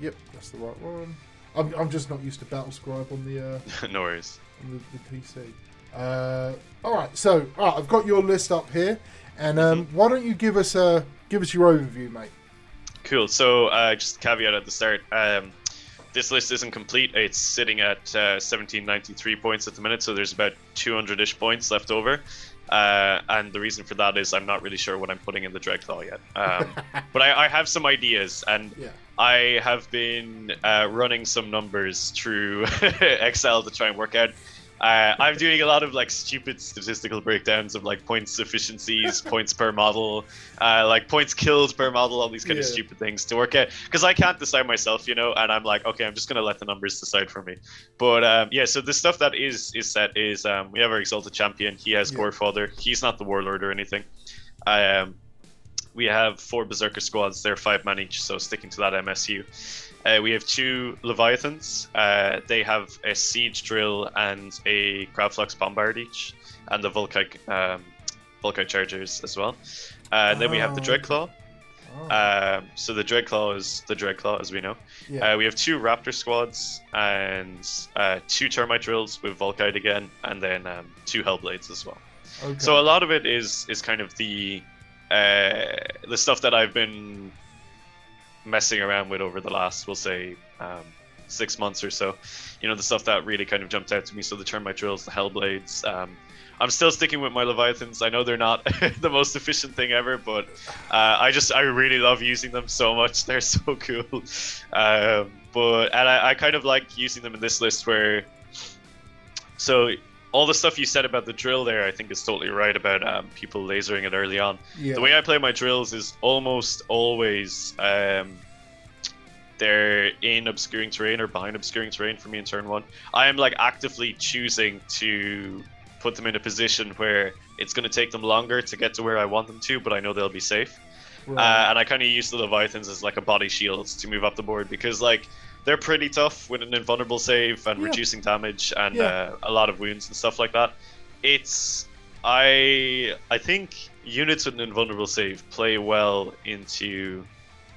Yep, that's the right one. I'm just not used to Battlescribe on the no worries on the PC. All right, so I've got your list up here, and why don't you give us your overview, mate? Cool. So just a caveat at the start. This list isn't complete. It's sitting at 1793 points at the minute, so there's about 200-ish points left over. And the reason for that is I'm not really sure what I'm putting in the Dreadclaw yet. But I have some ideas, and I have been running some numbers through Excel to try and work out. I'm doing a lot of stupid statistical breakdowns of points efficiencies, points per model, points killed per model, all these kind of stupid things to work out, because I can't decide myself, and I'm okay, I'm just gonna let the numbers decide for me. But so the stuff that is set is we have our Exalted Champion. He has Gorefather. He's not the Warlord or anything. We have 4 Berserker squads. They're 5 man each, so sticking to that MSU. We have 2 Leviathans. They have a Siege Drill and a Crabflux Bombard each, and the Volkite Chargers as well. And then we have the Dreadclaw. So the Dreadclaw is the Dreadclaw, as we know. Yeah. We have 2 Raptor squads and 2 Termite Drills with Volkite again, and then 2 Hellblades as well. Okay. So a lot of it is kind of the stuff that I've been messing around with over the last, we'll say, 6 months or so. You know, the stuff that really kind of jumped out to me. So the Termite Drills, the Hellblades. I'm still sticking with my Leviathans. I know they're not the most efficient thing ever, but I really love using them so much. They're so cool. I kind of like using them in this list where, so all the stuff you said about the drill there, I think is totally right about people lasering it early on. Yeah. The way I play my drills is almost always they're in obscuring terrain or behind obscuring terrain for me in turn 1. I am like actively choosing to put them in a position where it's going to take them longer to get to where I want them to, but I know they'll be safe. Right. And I kind of use the Leviathans as like a body shield to move up the board, because like they're pretty tough with an invulnerable save and reducing damage and a lot of wounds and stuff like that. I think units with an invulnerable save play well into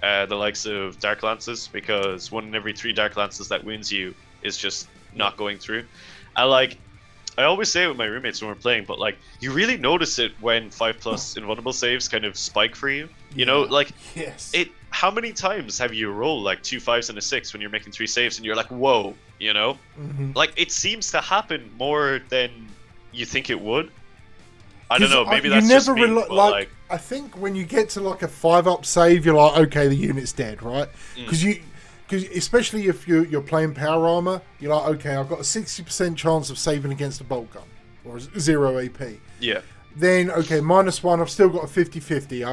the likes of Dark Lances, because 1 in every 3 Dark Lances that wounds you is just not going through. I always say it with my roommates when we're playing, but like you really notice it when 5+ invulnerable saves kind of spike for you. You know, like how many times have you rolled like 2 5s and a 6 when you're making 3 saves and you're like, whoa, you know? Like it seems to happen more than you think it would. I don't know, maybe that's just me, but like I think when you get to like a 5-up save, you're like, okay, the unit's dead, right? Because especially if you're playing power armor, you're like, okay, I've got a 60% chance of saving against a bolt gun or 0 AP. Yeah. Then okay, -1, I've still got a 50-50.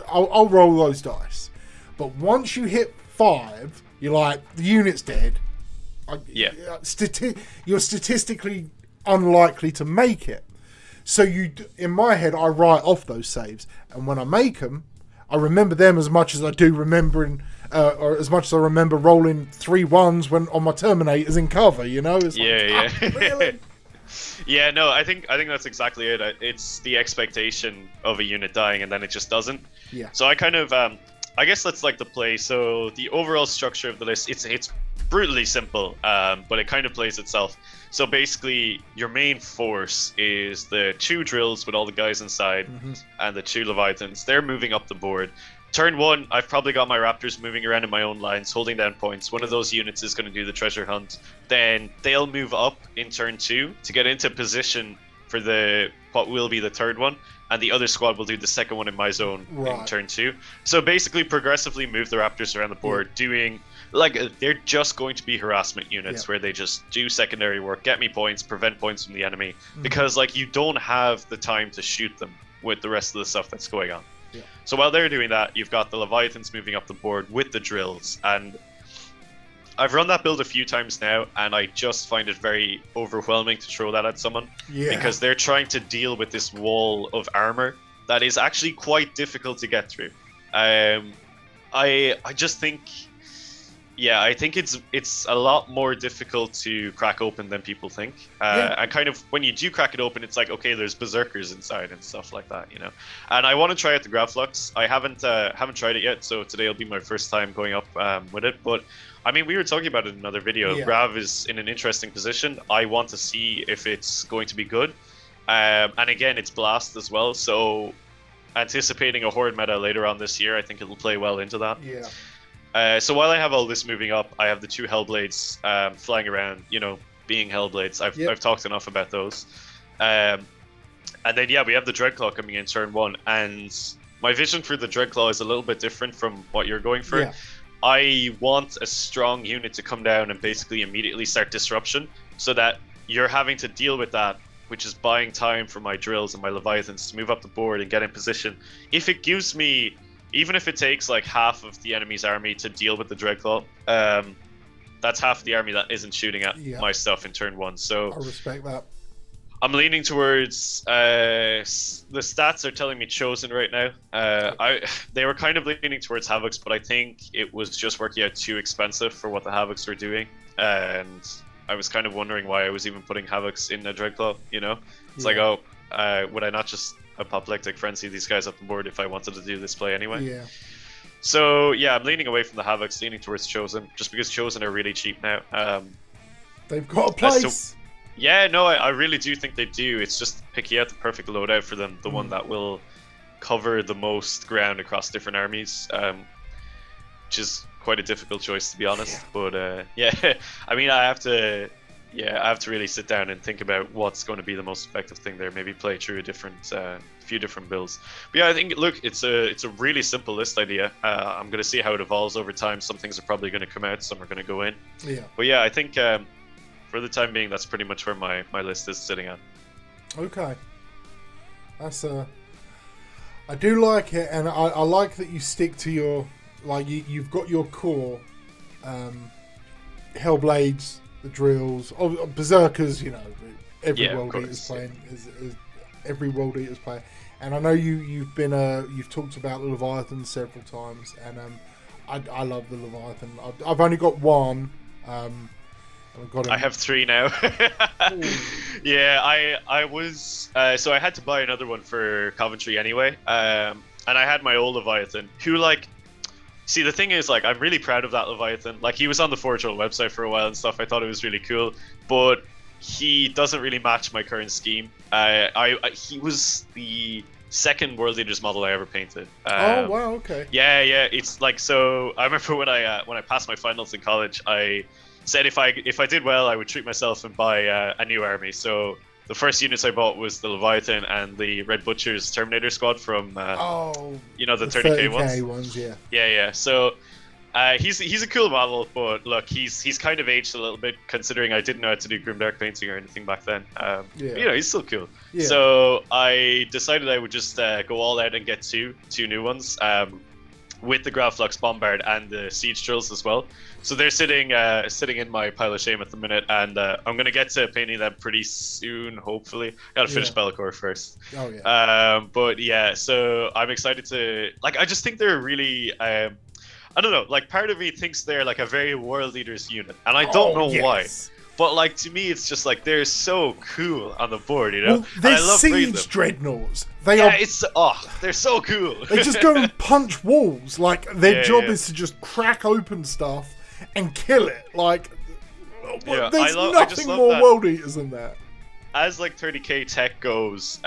I'll roll those dice. But once you hit 5, you're like, the unit's dead. You're statistically unlikely to make it. So in my head, I write off those saves, and when I make them, I remember them as much as I do remembering, or as much as I remember rolling 3 1s when on my Terminators in cover. You know? It's really? Yeah, no, I think that's exactly it. It's the expectation of a unit dying, and then it just doesn't. Yeah. So I kind of, I guess that's like the play. So the overall structure of the list, it's brutally simple, but it kind of plays itself. So basically, your main force is the 2 drills with all the guys inside, and the 2 Leviathans. They're moving up the board. Turn 1, I've probably got my Raptors moving around in my own lines, holding down points. One of those units is going to do the treasure hunt. Then they'll move up in turn 2 to get into position for what will be the third one, and the other squad will do the second one in my zone in turn 2. So basically, progressively move the Raptors around the board, doing like they're just going to be harassment units where they just do secondary work, get me points, prevent points from the enemy, because like you don't have the time to shoot them with the rest of the stuff that's going on. Yeah. So while they're doing that, you've got the Leviathans moving up the board with the drills, and I've run that build a few times now, and I just find it very overwhelming to throw that at someone, because they're trying to deal with this wall of armor that is actually quite difficult to get through. I just think, I think it's a lot more difficult to crack open than people think. And kind of when you do crack it open, it's like, okay, there's berserkers inside and stuff like that, you know. And I want to try out the Graflux. I haven't tried it yet, so today will be my first time going up with it. But I mean, we were talking about it in another video. Grav is in an interesting position. I want to see if it's going to be good. And again, it's Blast as well, so anticipating a Horde meta later on this year, I think it'll play well into that. Yeah. So while I have all this moving up, I have the 2 Hellblades flying around, you know, being Hellblades. I've talked enough about those. And then, we have the Dreadclaw coming in turn 1. And my vision for the Dreadclaw is a little bit different from what you're going for. Yeah. I want a strong unit to come down and basically immediately start disruption, so that you're having to deal with that, which is buying time for my drills and my Leviathans to move up the board and get in position. If it gives me, even if it takes like half of the enemy's army to deal with the Dreadclaw, that's half the army that isn't shooting at my stuff in turn 1. So I respect that. I'm leaning towards the stats are telling me Chosen right now. They were kind of leaning towards Havocs, but I think it was just working out too expensive for what the Havocs were doing, and I was kind of wondering why I was even putting Havocs in a Dreadclaw. You know, it's like, oh, would I not just apoplectic frenzy these guys up the board if I wanted to do this play anyway? Yeah. So yeah, I'm leaning away from the Havocs, leaning towards Chosen, just because Chosen are really cheap now. They've got a place. Yeah, no, I really do think they do. It's just picking out the perfect loadout for them, the one that will cover the most ground across different armies, which is quite a difficult choice to be honest. Yeah. But yeah, I mean, I have to really sit down and think about what's going to be the most effective thing there. Maybe play through a few different builds. But yeah, I think it's a really simple list idea. I'm going to see how it evolves over time. Some things are probably going to come out, some are going to go in. Yeah. But yeah, I think. For the time being, that's pretty much where my list is sitting at. Okay. That's I do like it, and I like that you stick to your, like, you've got your core, Hellblades, the drills, Berserkers, you know, every World Eater's playing, is every World Eater's playing. And I know you've talked about the Leviathan several times, and I love the Leviathan. I've only got one, I have 3 now. Yeah, I was so I had to buy another one for Coventry anyway, and I had my old Leviathan, who, like, see, the thing is, like, I'm really proud of that Leviathan. Like, he was on the Forge World website for a while and stuff. I thought it was really cool, but he doesn't really match my current scheme. He was the second World Eaters model I ever painted. Oh wow, okay. Yeah, it's like, so I remember when I passed my finals in college, I said if I did well, I would treat myself and buy a new army. So the first units I bought was the Leviathan and the Red Butcher's Terminator Squad from you know, the 30k ones. Yeah. So he's a cool model, but look, he's kind of aged a little bit, considering I didn't know how to do Grimdark painting or anything back then. But, you know, he's still cool. Yeah. So I decided I would just go all out and get two new ones. With the Growlflux Bombard and the Siege Drills as well. So they're sitting in my pile of shame at the minute, and I'm going to get to painting them pretty soon, hopefully. Got to finish Bellicor first. Oh, yeah. But yeah, so I'm excited to... Like, I just think they're really... I don't know, like, part of me thinks they're like a very World Eaters unit, and I don't know why. But, like, to me, it's just like they're so cool on the board, you know. Well, they're Siege Dreadnoughts. They're so cool. They just go and punch walls. Like, their job is to just crack open stuff and kill it. Like, there's nothing more World Eaters than that. As like 30k tech goes,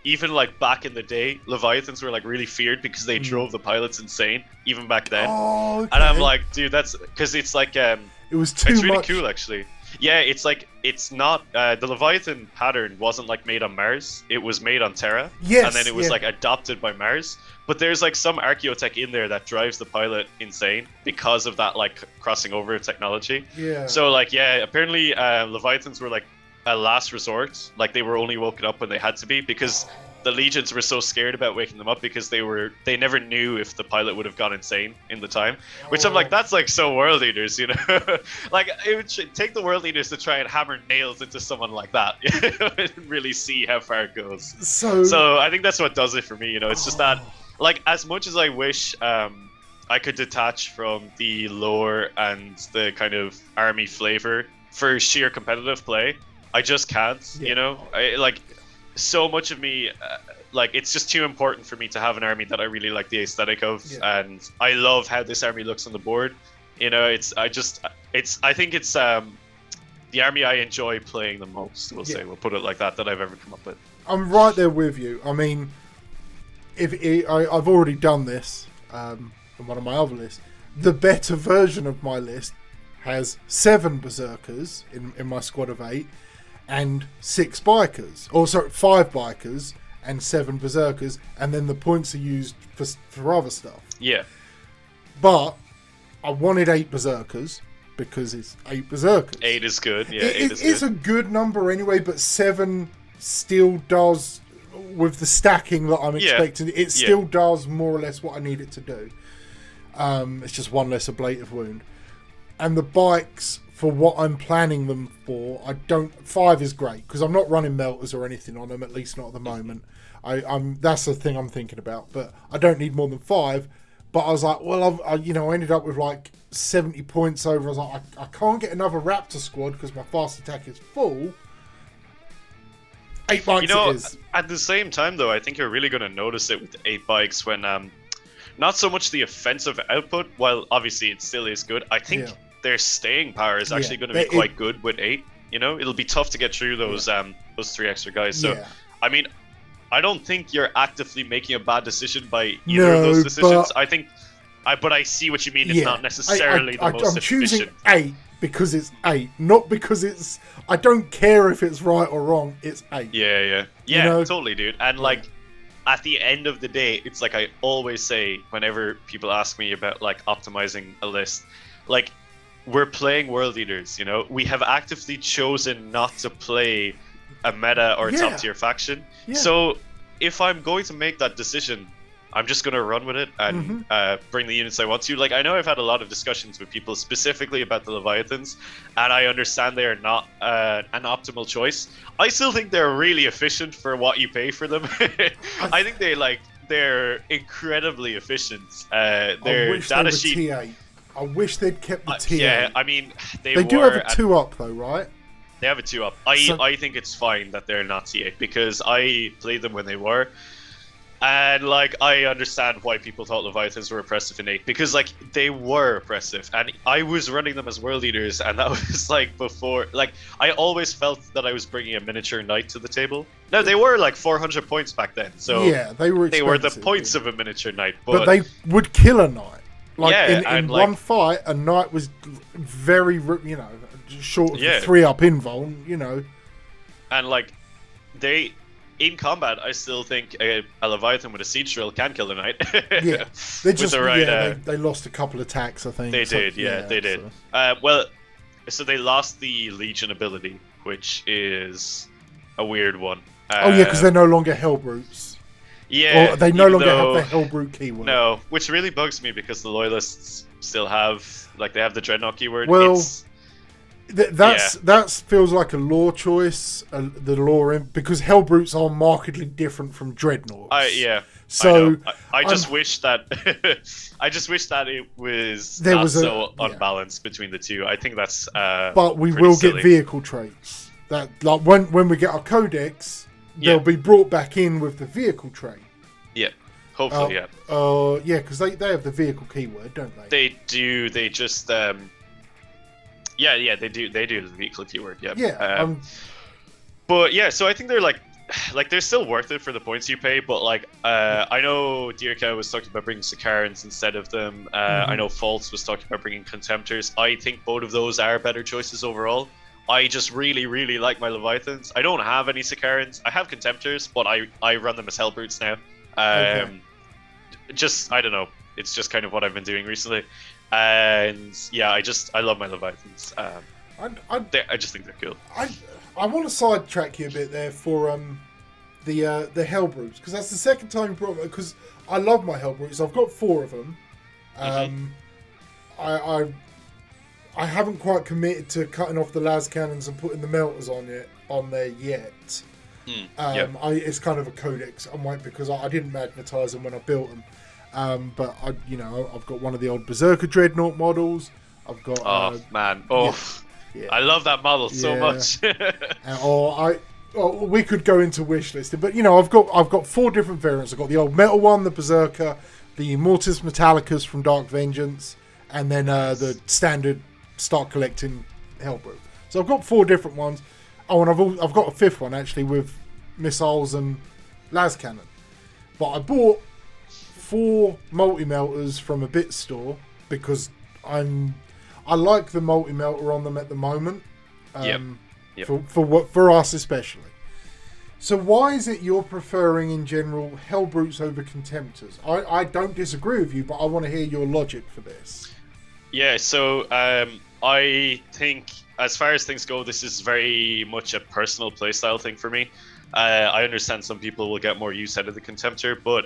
even like back in the day, Leviathans were like really feared because they drove the pilots insane, even back then. Oh, okay. And I'm like, dude, that's because it's like it was too it's really much. Cool actually. Yeah, it's like, it's not the Leviathan pattern wasn't like made on Mars, it was made on Terra. Yes, and then it was like adopted by Mars. But there's like some archaeotech in there that drives the pilot insane because of that like crossing over technology. Yeah. So like, yeah, apparently Leviathans were like a last resort. Like, they were only woken up when they had to be, because the legions were so scared about waking them up because they never knew if the pilot would have gone insane in the time. Which I'm like, that's like so World Eaters, you know. Like, it would take the World Eaters to try and hammer nails into someone like that and really see how far it goes. So I think that's what does it for me, you know. It's just that, like, as much as I wish I could detach from the lore and the kind of army flavor for sheer competitive play, I just can't, you know. So much of me, like, it's just too important for me to have an army that I really like the aesthetic of, and I love how this army looks on the board. You know, I think it's the army I enjoy playing the most. We'll put it like that I've ever come up with. I'm right there with you. I mean, I've already done this on one of my other lists. The better version of my list has 7 Berserkers in my squad of 8. And 6 bikers, or sorry, 5 bikers and 7 berserkers, and then the points are used for other stuff. Yeah. But I wanted 8 berserkers because it's 8 berserkers. 8 is good. Yeah, it's a good number anyway, but 7 still does, with the stacking that I'm expecting, it still does more or less what I need it to do. It's just one less ablative wound. and the bikes for what I'm planning them for, 5 is great because I'm not running melters or anything on them, at least not at the moment. That's the thing I'm thinking about, but I don't need more than 5. But I was like, well, I ended up with like 70 points over. I was like, I can't get another Raptor squad because my fast attack is full. 8 bikes it is. At the same time, though, I think you're really going to notice it with 8 bikes when not so much the offensive output, while obviously it still is good. I think their staying power is actually going to be quite good with 8. You know, it'll be tough to get through those 3 extra guys. So, I mean, I don't think you're actively making a bad decision by either of those decisions. But I see what you mean. It's not necessarily the most efficient. I'm choosing 8 because it's 8, not because it's. I don't care if it's right or wrong. It's 8. Yeah, totally, dude. And like, at the end of the day, it's like I always say whenever people ask me about like optimizing a list, like we're playing world eaters. You know, we have actively chosen not to play a meta or a top tier faction. So if I'm going to make that decision, I'm just going to run with it and bring the units I want to. Like, I know I've had a lot of discussions with people specifically about the Leviathans, and I understand they are not an optimal choice. I still think they're really efficient for what you pay for them. I think they're incredibly efficient. Their data sheet. T8. I wish they'd kept the T8. Yeah, I mean, they do have a 2-up though, right? They have a 2-up. I think it's fine that they're not T8 because I played them when they were. And like I understand why people thought Leviathans were oppressive in 8 because like they were oppressive and I was running them as world eaters and that was like before like I always felt that I was bringing a miniature knight to the table. No, they were like 400 points back then, so they were the points of a miniature knight, but they would kill a knight. Like in one fight, a knight was very short of the 3-up invuln, and like they. In combat, I still think a Leviathan with a siege drill can kill a knight. They just they lost a couple attacks, I think. They did. So they lost the Legion ability, which is a weird one. Because they're no longer Hellbrutes. Yeah, or they no longer have the Hellbrute keyword. No, which really bugs me because the Loyalists still have they have the Dreadnought keyword. Well, that feels like a lore choice, the lore because Hellbrutes are markedly different from Dreadnoughts. So I just wish that it was unbalanced between the two. I think that's but we will get vehicle traits that like when we get our codex, they'll be brought back in with the vehicle trait. Yeah. Hopefully, because they have the vehicle keyword, don't they? They do. They just they do the vehicle keyword. But yeah, so I think they're like they're still worth it for the points you pay. But like I know Dirka was talking about bringing Sicarans instead of them. I know False was talking about bringing Contemptors. I think both of those are better choices overall. I just really, really like my Leviathans. I don't have any Sicarans. I have Contemptors, but I run them as Hellbrutes now. Just I don't know. It's just kind of what I've been doing recently. And yeah, I love my Leviathans. I just think they're cool. I want to sidetrack you a bit there for the Hellbrutes because that's the second time you brought them because I love my Hellbrutes. I've got 4 of them. I haven't quite committed to cutting off the las cannons and putting the melters on there yet. It's kind of a codex. I might because I didn't magnetize them when I built them. But I've got one of the old Berserker Dreadnought models. I've got. I love that model so much. We could go into wish listing, but I've got 4 different variants. I've got the old metal one, the Berserker, the Immortus Metallicus from Dark Vengeance, and then the standard start collecting Hellbrute. So I've got 4 different ones. Oh, and I've got a 5th one actually with missiles and las cannon. But I bought 4 multi-melters from a bit store because I like the multi-melter on them at the moment. For us especially. So why is it you're preferring in general Hellbrutes over Contemptors? I don't disagree with you, but I want to hear your logic for this. Yeah, so I think as far as things go, this is very much a personal playstyle thing for me. I understand some people will get more use out of the Contemptor, but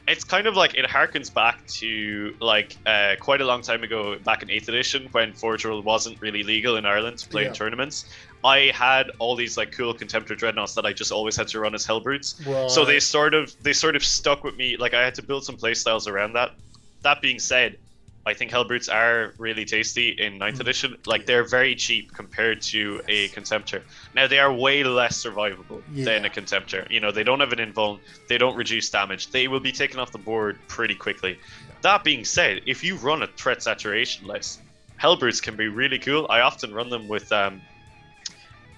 It's kind of like it harkens back to like quite a long time ago, back in 8th edition, when Forge World wasn't really legal in Ireland to play in tournaments. I had all these like cool Contemptor Dreadnoughts that I just always had to run as Hellbrutes. Right. So they sort of stuck with me. Like I had to build some playstyles around that. That being said, I think Hellbrutes are really tasty in 9th edition. Like they're very cheap compared to a Contemptor. Now they are way less survivable than a Contemptor. You know, they don't have an invuln, they don't reduce damage. They will be taken off the board pretty quickly. That being said, if you run a threat saturation list, Hellbrutes can be really cool. I often run them with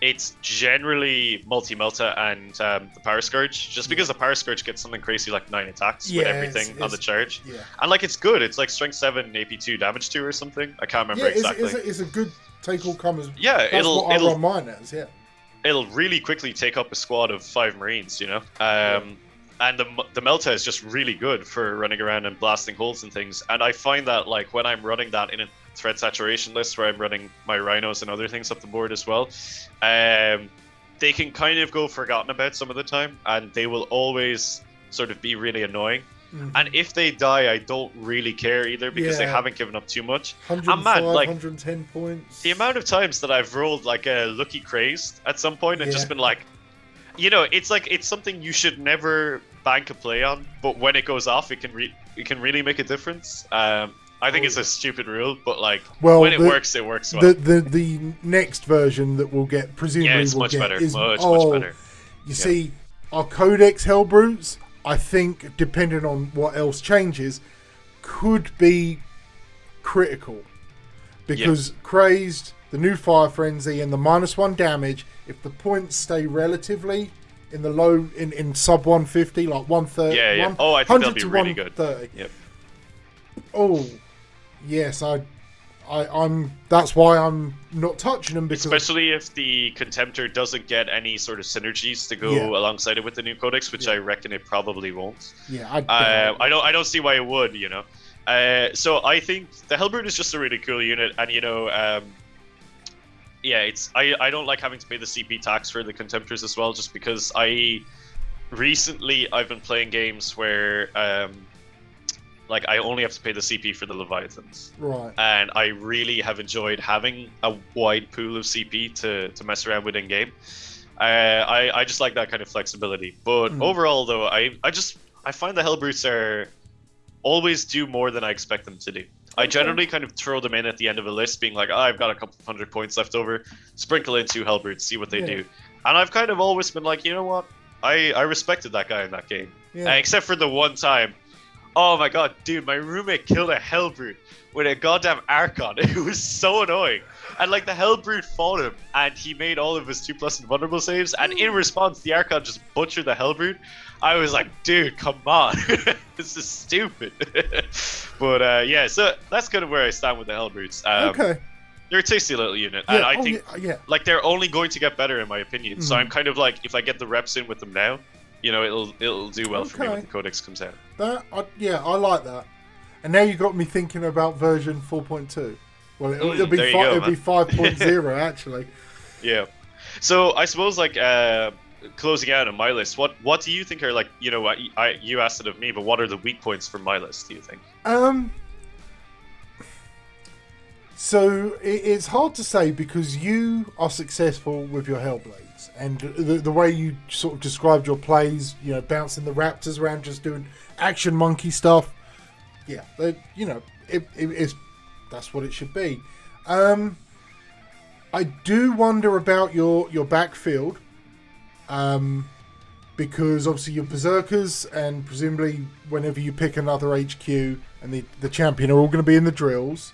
it's generally multi-melta and the Power Scourge, just because the Power Scourge gets something crazy like 9 attacks with everything on the charge. Yeah. And like it's good. It's like Strength 7, AP2, Damage 2 or something. I can't remember exactly. It's a good take all comers. Yeah, it'll run mine as, it'll really quickly take up a squad of 5 Marines, you know? And the Melta is just really good for running around and blasting holes and things. And I find that like when I'm running that in a threat saturation list where I'm running my Rhinos and other things up the board as well, they can kind of go forgotten about some of the time, and they will always sort of be really annoying. And if they die, I don't really care either, because they haven't given up too much. 105, like 110 points. The amount of times that I've rolled like a Lucky Crazed at some point and just been like, you know, it's like it's something you should never bank a play on, but when it goes off, it can really make a difference. I think it's a stupid rule, but like when it works, it works well. The next version that we'll get, presumably, it's much better. Is, much better. You see, our Codex Hellbrutes, I think, depending on what else changes, could be critical, because Crazed, the new Fire Frenzy, and the -1 damage, if the points stay relatively in the low, in sub 150, like 130, I think they'll be really good. Yep. Oh, yes, I'm. That's why I'm not touching them, because especially if the Contemptor doesn't get any sort of synergies to go alongside it with the new Codex, which I reckon it probably won't. Yeah, I don't see why it would. You know, so I think the Hellbrute is just a really cool unit, and you know, I don't like having to pay the CP tax for the Contemptors as well, just because recently I've been playing games where like I only have to pay the CP for the Leviathans. Right. And I really have enjoyed having a wide pool of CP to mess around with in game. I just like that kind of flexibility. But overall though, I find the Hellbrutes are always do more than I expect them to do. I generally kind of throw them in at the end of a list, being like, I've got a couple of 100 points left over, sprinkle in 2 Hellbrutes, see what they do. And I've kind of always been like, you know what? I respected that guy in that game. Except for the one time. Oh my god, dude, my roommate killed a Hellbrute with a goddamn Archon. It was so annoying. And like the Hellbrute fought him, and he made all of his 2+ invulnerable saves, and in response, the Archon just butchered the Hellbrute. I was like, dude, come on. This is stupid. But yeah, so that's kind of where I stand with the Hellbrutes. Okay. They're a tasty little unit, and I think like they're only going to get better in my opinion. So I'm kind of like, if I get the reps in with them now, you know, it'll do well for me when the Codex comes out. I like that. And now you got me thinking about version 4.2. Well, it'll be 5.0 actually. Yeah. So I suppose like closing out on my list, what do you think are like, you know, you asked it of me, but what are the weak points for my list, do you think? So it's hard to say, because you are successful with your Hellblades, and the way you sort of described your plays, you know, bouncing the Raptors around, just doing action monkey stuff. Yeah, you know, it's that's what it should be. I do wonder about your backfield, because obviously your Berserkers, and presumably whenever you pick another HQ and the champion, are all going to be in the drills.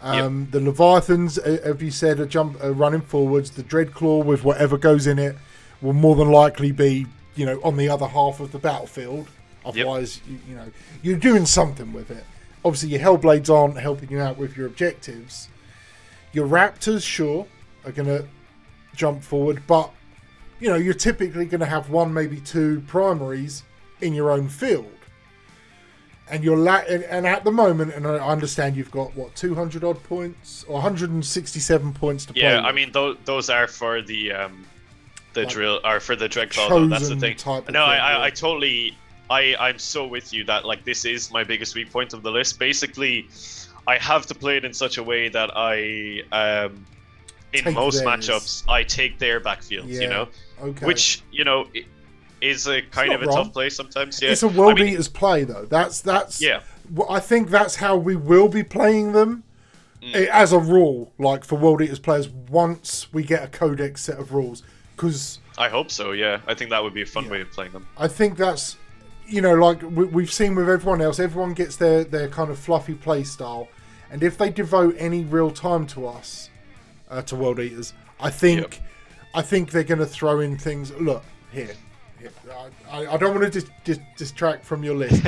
The Leviathans, as you said, are running forwards. The Dreadclaw, with whatever goes in it, will more than likely be, you know, on the other half of the battlefield. Otherwise, you know, you're doing something with it. Obviously, your Hellblades aren't helping you out with your objectives. Your Raptors, sure, are going to jump forward, but, you know, you're typically going to have 1, maybe 2 primaries in your own field. And and at the moment, and I understand you've got, what, 200 odd points? Or 167 points to play with. I mean, those are for the drill, or for the Dreadclaw, though. That's the thing. No, I I'm so with you that like this is my biggest weak point of the list. Basically, I have to play it in such a way that I in Take most theirs. matchups I take their backfields, Yeah, you know, okay. which is a kind of a not wrong. tough play sometimes. Yeah, It's a World Eaters play though. That's yeah. I think that's how we will be playing them as a rule. Like for World Eaters players, once we get a codex set of rules, because I hope so. Yeah, I think that would be a fun way of playing them. I think that's, like we've seen with everyone else, everyone gets their kind of fluffy play style, and if they devote any real time to us, to World Eaters, I think they're going to throw in things. Look here. I don't want to distract from your list.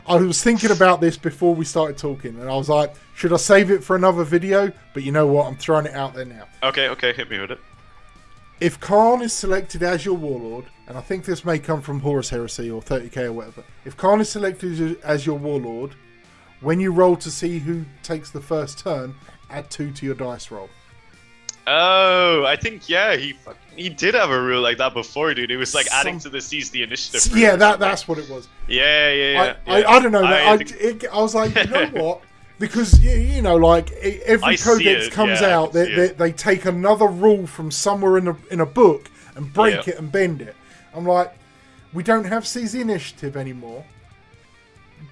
I was thinking about this before we started talking, and I was like, should I save it for another video? But you know what? I'm throwing it out there now. Okay, hit me with it. If Khorne is selected as your warlord, and I think this may come from Horus Heresy or 30k or whatever, if Khorne is selected as your warlord, when you roll to see who takes the first turn, add 2 to your dice roll. Oh, I think he did have a rule like that before, dude. It was like adding to the seize the initiative. Yeah, that's what it was. Yeah. I don't know. I was like, you know what? Because like every codex comes out, they take another rule from somewhere in a book and break it and bend it. I'm like, we don't have seize the initiative anymore,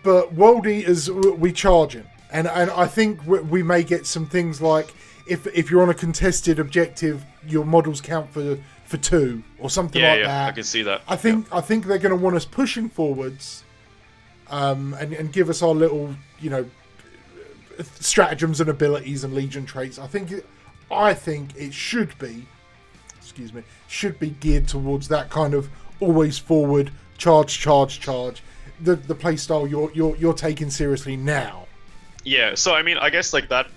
but World Eaters we charge him, and I think we may get some things like. If you're on a contested objective, your models count for 2 or something like that. I can see that. I think they're going to want us pushing forwards, and give us our little stratagems and abilities and legion traits. I think it should be, geared towards that kind of always forward charge. The play style you're taking seriously now. Yeah. So I mean, I guess like that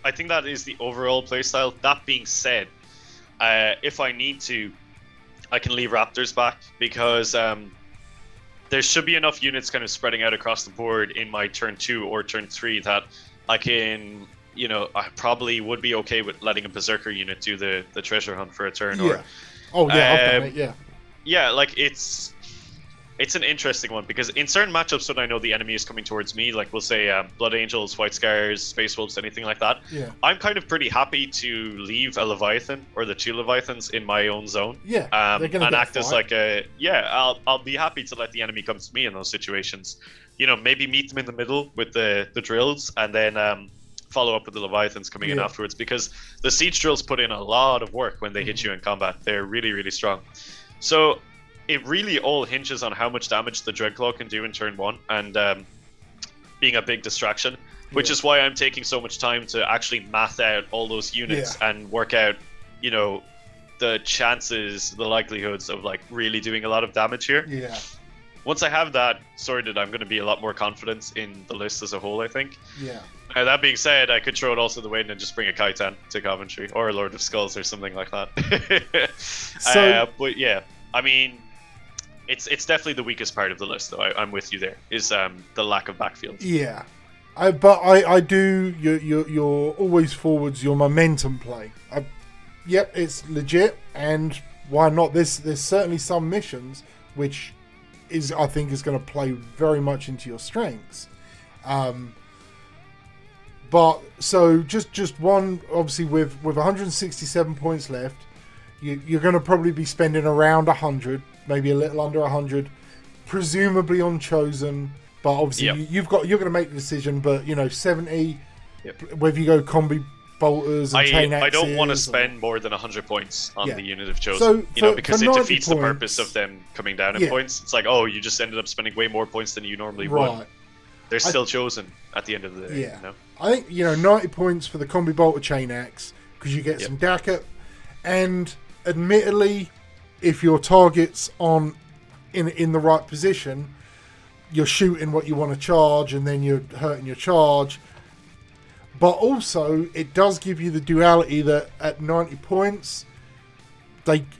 I think that is the overall playstyle. That being said, if I need to, I can leave Raptors back because there should be enough units kind of spreading out across the board in my turn 2 or turn 3 that I can, I probably would be okay with letting a Berserker unit do the treasure hunt for a turn. Yeah. I've done it, yeah. Yeah, like it's an interesting one because in certain matchups when I know the enemy is coming towards me, like we'll say Blood Angels, White Scars, Space Wolves, anything like that, I'm kind of pretty happy to leave a Leviathan or the 2 Leviathans in my own zone. Yeah, and act as like I'll be happy to let the enemy come to me in those situations. Maybe meet them in the middle with the drills and then follow up with the Leviathans coming in afterwards because the siege drills put in a lot of work when they hit you in combat. They're really, really strong. So it really all hinges on how much damage the Dreadclaw can do in turn 1 and being a big distraction, which is why I'm taking so much time to actually math out all those units and work out, the chances, the likelihoods of like really doing a lot of damage here. Yeah. Once I have that sorted, I'm going to be a lot more confident in the list as a whole, I think. Yeah. Now, that being said, I could throw it also the way and just bring a Kaitan to Coventry or a Lord of Skulls or something like that. But yeah, I mean, it's definitely the weakest part of the list, though. I'm with you there. Is the lack of backfield. Yeah, but I do. You're always forwards. Your momentum play. Yep, it's legit, and why not? There's certainly some missions which I think is going to play very much into your strengths. But so just one, obviously with 167 points left, you're going to probably be spending around 100, maybe a little under 100, presumably on Chosen. But obviously you're going to make the decision. But 70, whether you go combi bolters and chain axes. I don't want to spend more than 100 points on the unit of Chosen. So because it defeats the purpose of them coming down in points. It's like, oh, you just ended up spending way more points than you normally would. They're still Chosen at the end of the day. Yeah. I think 90 points for the combi bolter chain axe because you get some Dacket, and admittedly, if your target's in the right position, you're shooting what you want to charge, and then you're hurting your charge. But also, it does give you the duality that at 90 points,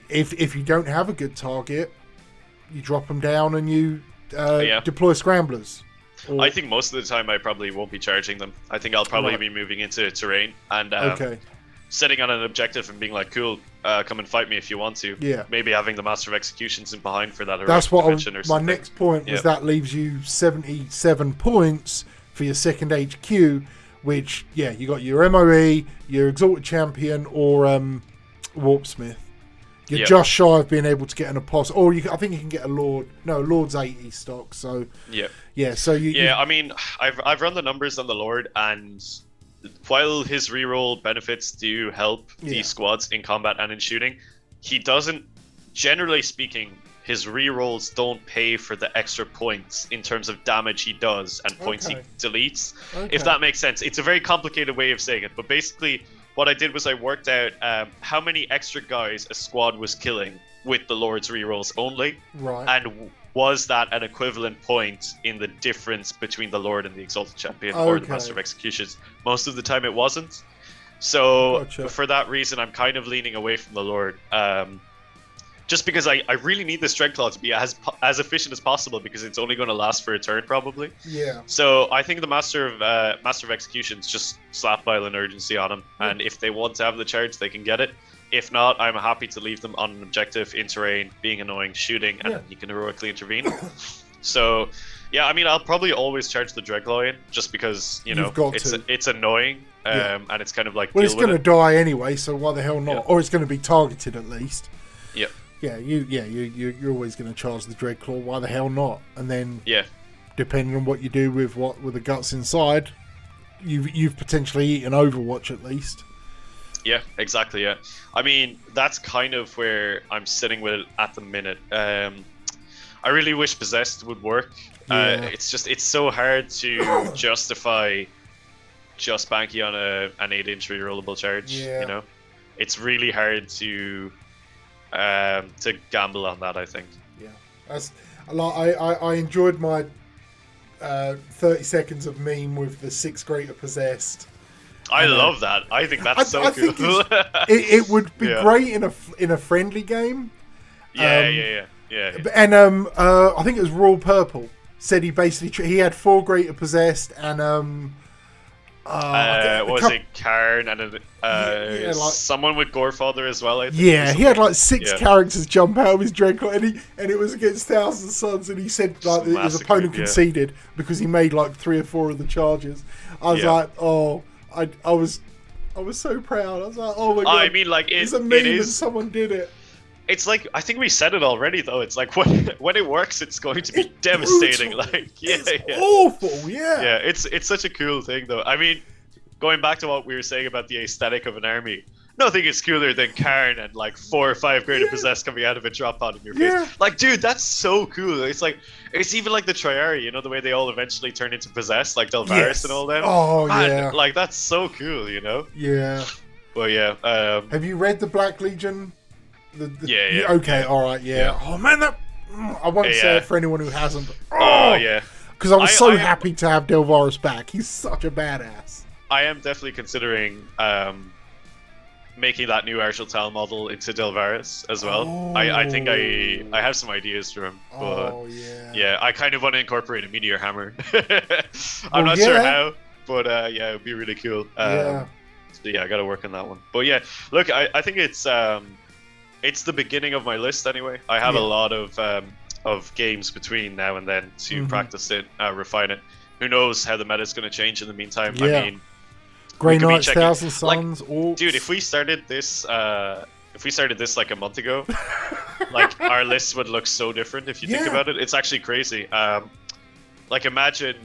if you don't have a good target, you drop them down and you deploy scramblers. I think most of the time I probably won't be charging them. I think I'll probably be moving into terrain and sitting on an objective and being like, cool, come and fight me if you want to. Yeah. Maybe having the Master of Executions in behind for that. That's what dimension or my something. next point was. That leaves you 77 points for your second HQ, which, yeah, you got your MOE, your Exalted Champion, or Warpsmith. You're just shy of being able to get an apostle, or I think you can get a Lord. No, Lord's 80 stock. So yeah. So I mean, I've run the numbers on the Lord, and while his reroll benefits do help these squads in combat and in shooting, he doesn't. Generally speaking, his rerolls don't pay for the extra points in terms of damage he does and points he deletes. If that makes sense, it's a very complicated way of saying it, but basically. What I did was I worked out how many extra guys a squad was killing with the Lord's rerolls only, and was that an equivalent point in the difference between the Lord and the Exalted Champion or the Master of Executions? Most of the time it wasn't. So for that reason, I'm kind of leaning away from the Lord. Just because I really need this Dreadclaw to be as efficient as possible, because it's only going to last for a turn probably. Yeah. So I think the Master of Executions just slap Violent Urgency on him, and if they want to have the charge, they can get it. If not, I'm happy to leave them on an objective in terrain, being annoying, shooting, and you can heroically intervene. So, yeah, I mean, I'll probably always charge the Dreadclaw in, just because it's annoying, and it's kind of like. Well, it's going to die anyway, so why the hell not? Yeah. Or it's going to be targeted at least. Yeah. Yeah, you're always going to charge the Dreadclaw. Why the hell not? And then, depending on what you do with the guts inside, you've potentially eaten Overwatch at least. Yeah, exactly. Yeah, I mean that's kind of where I'm sitting with it at the minute. I really wish Possessed would work. It's so hard to justify just banking on an 8-inch rerollable charge. Yeah. You know, it's really hard to gamble on that, I think. Yeah, that's I enjoyed my 30 seconds of meme with the 6 greater Possessed. I love that. I think that's so cool. It would be great in a friendly game. Yeah. And I think it was Royal Purple said he basically he had 4 greater Possessed and was it Khorne and someone with Gorefather as well? I think, he had like 6 characters jump out of his Dreadclaw, and it was against Thousand Suns, and he said like his opponent conceded because he made like 3 or 4 of the charges. I was like, I was so proud. I was like, oh my god! I mean, like it's a meme and someone did it. It's like, I think we said it already though. It's like when it works, it's going to be devastating. Brutal. Like, it's awful. Yeah. It's such a cool thing though. I mean, going back to what we were saying about the aesthetic of an army, nothing is cooler than Khorne and like 4 or 5 greater possessed coming out of a drop pod in your face. Like, dude, that's so cool. It's like, it's even like the Triari, you know, the way they all eventually turn into possessed, like Delvaris and all them. Oh, man, like that's so cool, you know. Yeah. Well, yeah. Have you read the Black Legion? Yeah. Okay, all right, yeah. Oh man, that I won't say it for anyone who hasn't. Yeah. Because I was so happy to have Delvaris back. He's such a badass. I am definitely considering making that new Arshel Tal model into Delvaris as well. I think I have some ideas for him. But yeah, I kind of want to incorporate a Meteor Hammer. I'm not sure how, but yeah, it would be really cool. So yeah, I got to work on that one. But yeah, look, I think it's the beginning of my list anyway. I have a lot of games between now and then to practice it, refine it. Who knows how the meta is going to change in the meantime? I mean, Grey Knights, Thousand Suns, like, dude, if we started this like a month ago, like our list would look so different if you think about it. It's actually crazy. Like imagine,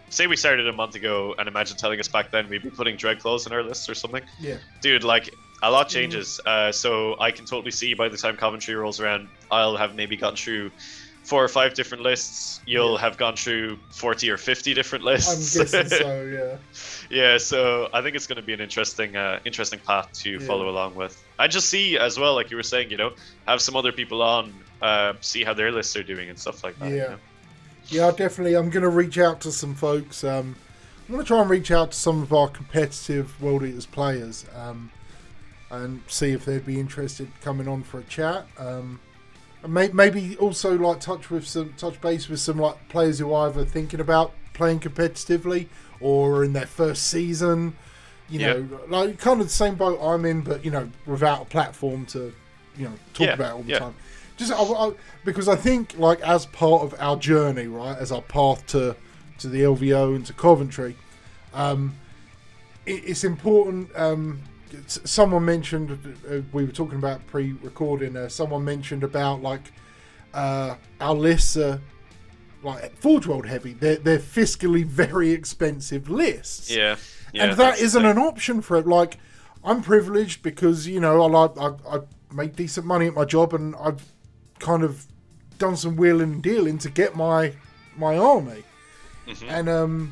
say we started a month ago, and imagine telling us back then we'd be putting Dreadclaws in our list or something. Yeah, dude, like a lot changes. So I can totally see by the time Coventry rolls around, I'll have maybe gone through 4 or 5 different lists. You'll have gone through 40 or 50 different lists. I'm guessing so, yeah. Yeah, so I think it's going to be an interesting path to follow along with. I just see as well, like you were saying, you know, have some other people on, see how their lists are doing and stuff like that. Yeah, you know? Yeah, definitely. I'm going to reach out to some folks. I'm going to try and reach out to some of our competitive World Eaters players and see if they'd be interested coming on for a chat. Maybe also like touch base with some like players who are either thinking about playing competitively or in their first season. You know, like kind of the same boat I'm in, but you know, without a platform to, you know, talk about it all the time. Just because I think, like, as part of our journey, right, as our path to the LVO and to Coventry, it's important. Someone mentioned, we were talking about pre-recording. Someone mentioned about like our lists are like Forge World heavy. They're fiscally very expensive lists. Yeah, and that isn't an option for it. Like, I'm privileged because, you know, I make decent money at my job, and I've kind of done some wheeling and dealing to get my army. And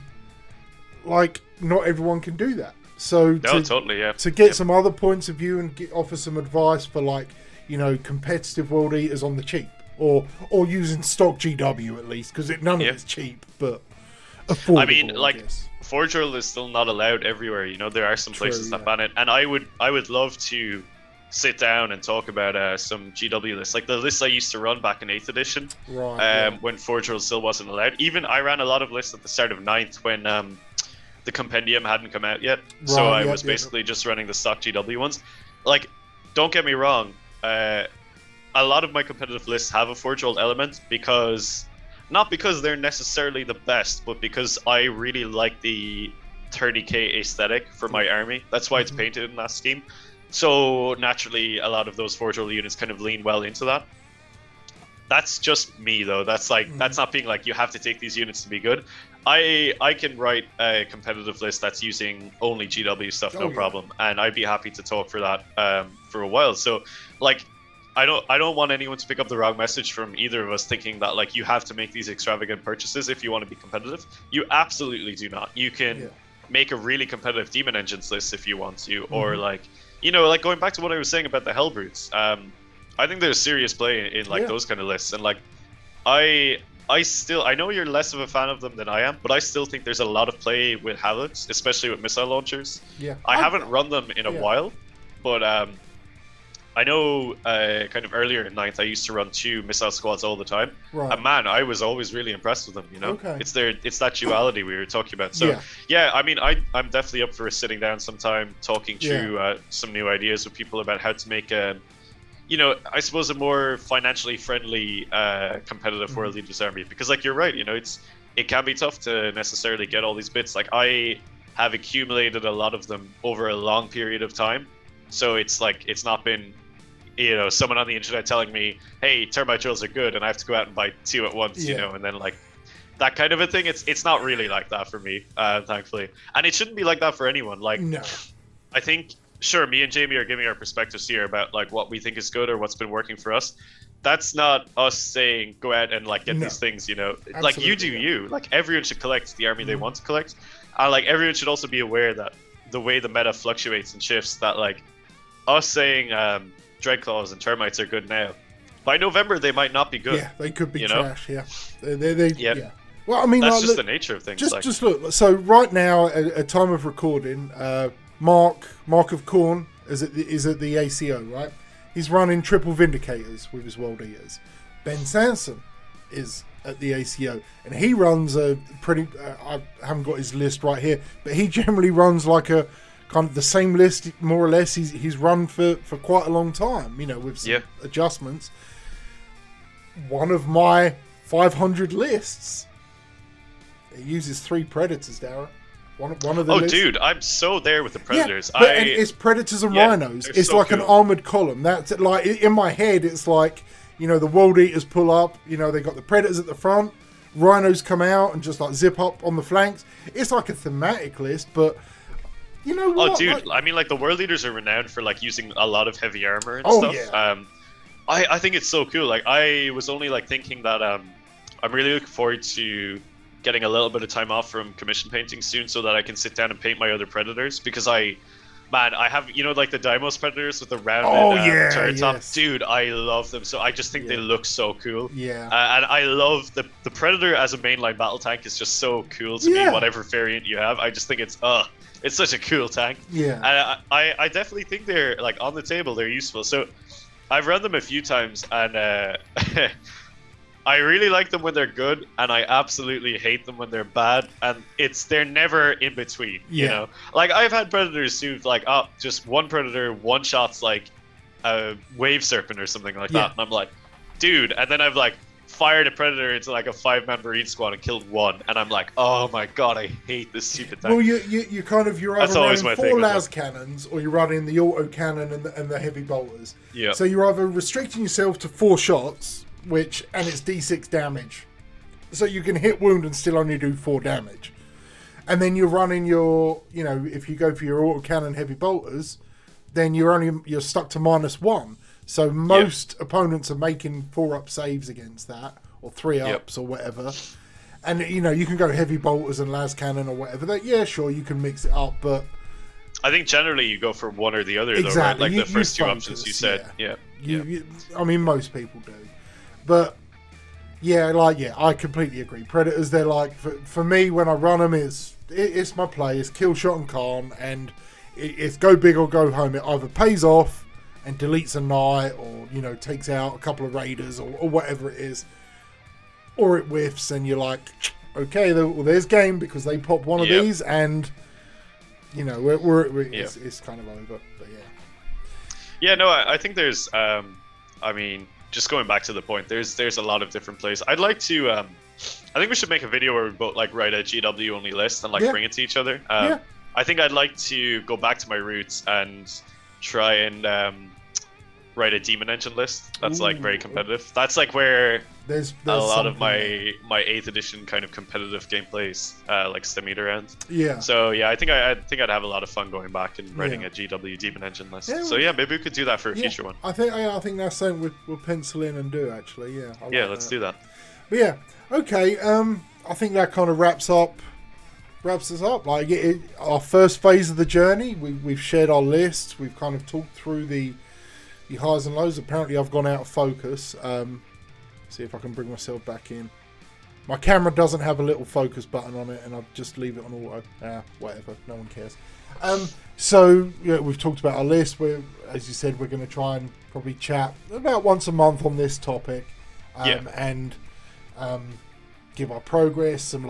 like, not everyone can do that. So to get some other points of view and offer some advice for, like, you know, competitive world eaters on the cheap, or using stock GW at least, because none of it's cheap, but affordable. I mean, like, Forge World is still not allowed everywhere. You know, there are some places that ban it, and I would love to sit down and talk about some GW lists, like the lists I used to run back in 8th edition, when Forge World still wasn't allowed. Even I ran a lot of lists at the start of 9th when the compendium hadn't come out yet, so I was basically just running the stock GW ones. Like, don't get me wrong, a lot of my competitive lists have a Forge World element, not because they're necessarily the best, but because I really like the 30k aesthetic for my army. That's why it's painted in that scheme. So naturally, a lot of those Forge World units kind of lean well into that. That's just me, though. That's like that's not being like you have to take these units to be good. I can write a competitive list that's using only GW stuff, no problem, and I'd be happy to talk for that for a while. So, like, I don't want anyone to pick up the wrong message from either of us, thinking that like you have to make these extravagant purchases if you want to be competitive. You absolutely do not. You can make a really competitive Demon Engines list if you want to, or like, you know, like going back to what I was saying about the Hellbrutes, I think there's serious play in like those kind of lists, and like I know you're less of a fan of them than I am, but I still think there's a lot of play with Havocs, especially with missile launchers. I haven't run them in a while, but I know kind of earlier in 9th I used to run 2 missile squads all the time, and man, I was always really impressed with them. You know, it's that duality we were talking about. So I mean, I'm definitely up for sitting down sometime, talking through some new ideas with people about how to make you know, I suppose a more financially friendly competitive World Eaters army, because like you're right, you know, it can be tough to necessarily get all these bits. Like, I have accumulated a lot of them over a long period of time, so it's like it's not been, you know, someone on the internet telling me, hey, termite drills are good, and I have to go out and buy 2 at once, you know, and then like that kind of a thing. It's not really like that for me, thankfully, and it shouldn't be like that for anyone. Like, I think, sure, me and Jamie are giving our perspectives here about like what we think is good or what's been working for us. That's not us saying go out and like get these things, you know. Absolutely, like, you do you. Like, everyone should collect the army they want to collect, and like everyone should also be aware that the way the meta fluctuates and shifts, that like us saying Dreadclaws and Termites are good now, by November they might not be good. Yeah, they could be trash. Know? Yeah. Well, I mean, that's like, just the nature of things. Just look. So right now, at time of recording, Mark of Khorne is at the ACO, right? He's running triple Vindicators with his World Eaters. Ben Sanson is at the ACO, and he runs a pretty. I haven't got his list right here, but he generally runs like a kind of the same list, more or less. He's run for quite a long time, you know, with some adjustments. One of my 500 lists, it uses 3 Predators, Dara. One of the lists. Dude, I'm so there with the Predators. And it's Predators and Rhinos. It's so like cool. An armored column. That's like, in my head, it's like, you know, the World Eaters pull up, you know, they got the Predators at the front, Rhinos come out and just like zip up on the flanks. It's like a thematic list, but you know what? Oh, dude, like, I mean, like, the World Eaters are renowned for like using a lot of heavy armor and stuff. Yeah. I think it's so cool. Like, I was only like thinking that I'm really looking forward to getting a little bit of time off from commission painting soon, so that I can sit down and paint my other Predators, because I have, you know, like the Deimos Predators with the rounded turret top. Dude, I love them. So I just think they look so cool. And I love the Predator as a mainline battle tank is just so cool to me, whatever variant you have. I just think it's such a cool tank. And I definitely think they're like on the table, they're useful. So I've run them a few times, and I really like them when they're good, and I absolutely hate them when they're bad. And they're never in between. You know, like I've had predators who've like, oh, just one predator, one shot's like a wave serpent or something like that, and I'm like, dude. And then I've like fired a predator into like a 5-man marine squad and killed one, and I'm like, oh my god, I hate this stupid thing. Well, you're either running 4 las cannons, or you're running the auto cannon and the heavy bolters. Yeah. So you're either restricting yourself to 4 shots, and it's D6 damage, so you can hit wound and still only do 4 damage. And then you're running your, if you go for your auto cannon heavy bolters, then you're stuck to -1. So most opponents are making 4-up saves against that, or 3-ups or whatever. And you can go heavy bolters and las cannon or whatever. Sure, you can mix it up, but I think generally you go for one or the other, exactly. though, right? Like the first 2 focus, options you said. I mean, most people do. But I completely agree. Predators, they're like, for me, when I run them, it's my play. It's kill shot and Khorne, and it's go big or go home. It either pays off and deletes a knight, or takes out a couple of raiders, or whatever it is, or it whiffs, and you're like, okay, there's game, because they pop one of these, and it's kind of over. But no, I think there's just going back to the point, there's a lot of different plays. I'd like to I think we should make a video where we both like write a GW only list and like bring it to each other. I think I'd like to go back to my roots and try and write a demon engine list that's like very competitive. That's like where there's a lot of my 8th edition kind of competitive gameplays like stemmed around. So I think I'd have a lot of fun going back and writing a GW demon engine list. So maybe we could do that for a future one. I think that's something we'll pencil in and do, actually. Let's do that. But okay. I think that kind of wraps us up. Like our first phase of the journey, we've shared our lists. We've kind of talked through the highs and lows. Apparently, I've gone out of focus. See if I can bring myself back in. My camera doesn't have a little focus button on it, and I'll just leave it on auto. Whatever, no one cares. So we've talked about our list. As you said, we're going to try and probably chat about once a month on this topic, and give our progress. And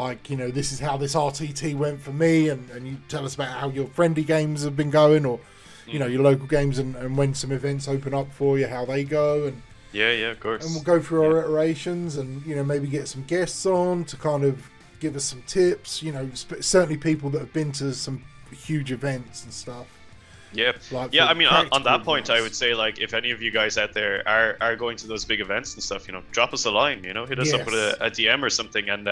this is how this RTT went for me, and you tell us about how your friendly games have been going, or your local games, and when some events open up for you, how they go, and of course. And we'll go through our iterations, and maybe get some guests on to kind of give us some tips. Certainly people that have been to some huge events and stuff. I mean, on that point, I would say, like, if any of you guys out there are going to those big events and stuff, drop us a line. Hit us up with a DM or something, and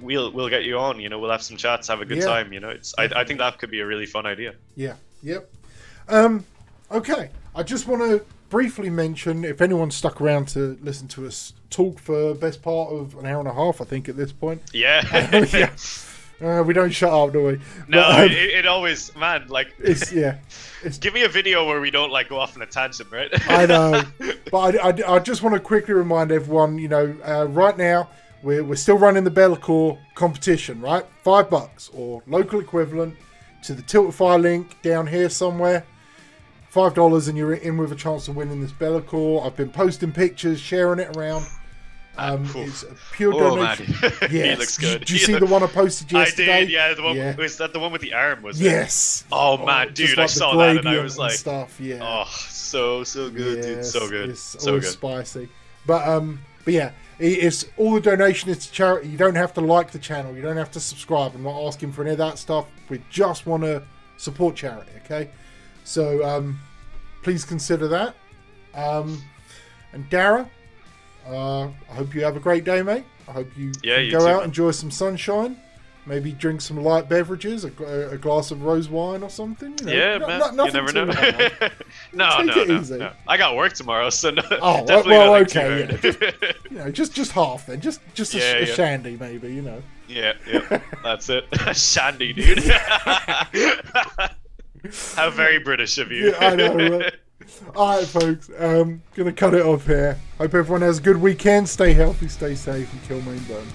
we'll get you on. We'll have some chats, have a good time. I think that could be a really fun idea. Okay, I just want to briefly mention, if anyone's stuck around to listen to us talk for best part of an hour and a half, I think, at this point. We don't shut up, do we? No, it always, man, like, it's give me a video where we don't like go off on a tangent, right? I know, but I just want to quickly remind everyone, right now we're still running the Bellacore competition, right? $5 or local equivalent to the Tiltify link down here somewhere. $5 and you're in with a chance of winning this Bellacore. I've been posting pictures, sharing it around. It's a pure donation. Yes. He looks good. Did you see the one I posted yesterday? I did, yeah. The one, was that the one with the arm, was it? Yes. Oh man, dude, I saw that and I was like, stuff, oh, so good, dude. So good. It's so good. Spicy. But yeah, it's all the donation is to charity. You don't have to like the channel. You don't have to subscribe. I'm not asking for any of that stuff. We just want to support charity, okay? So please consider that. And Dara, I hope you have a great day, mate. I hope you can go out, enjoy some sunshine, maybe drink some light beverages, a glass of rose wine or something. Man, you never know. No. I got work tomorrow, so no. Oh, well, okay, just half then, just a shandy, maybe, Yeah, that's it. Shandy, dude. How very British of you. Yeah, I know, right? Alright, folks, gonna cut it off here. Hope everyone has a good weekend. Stay healthy, stay safe, and kill main bone.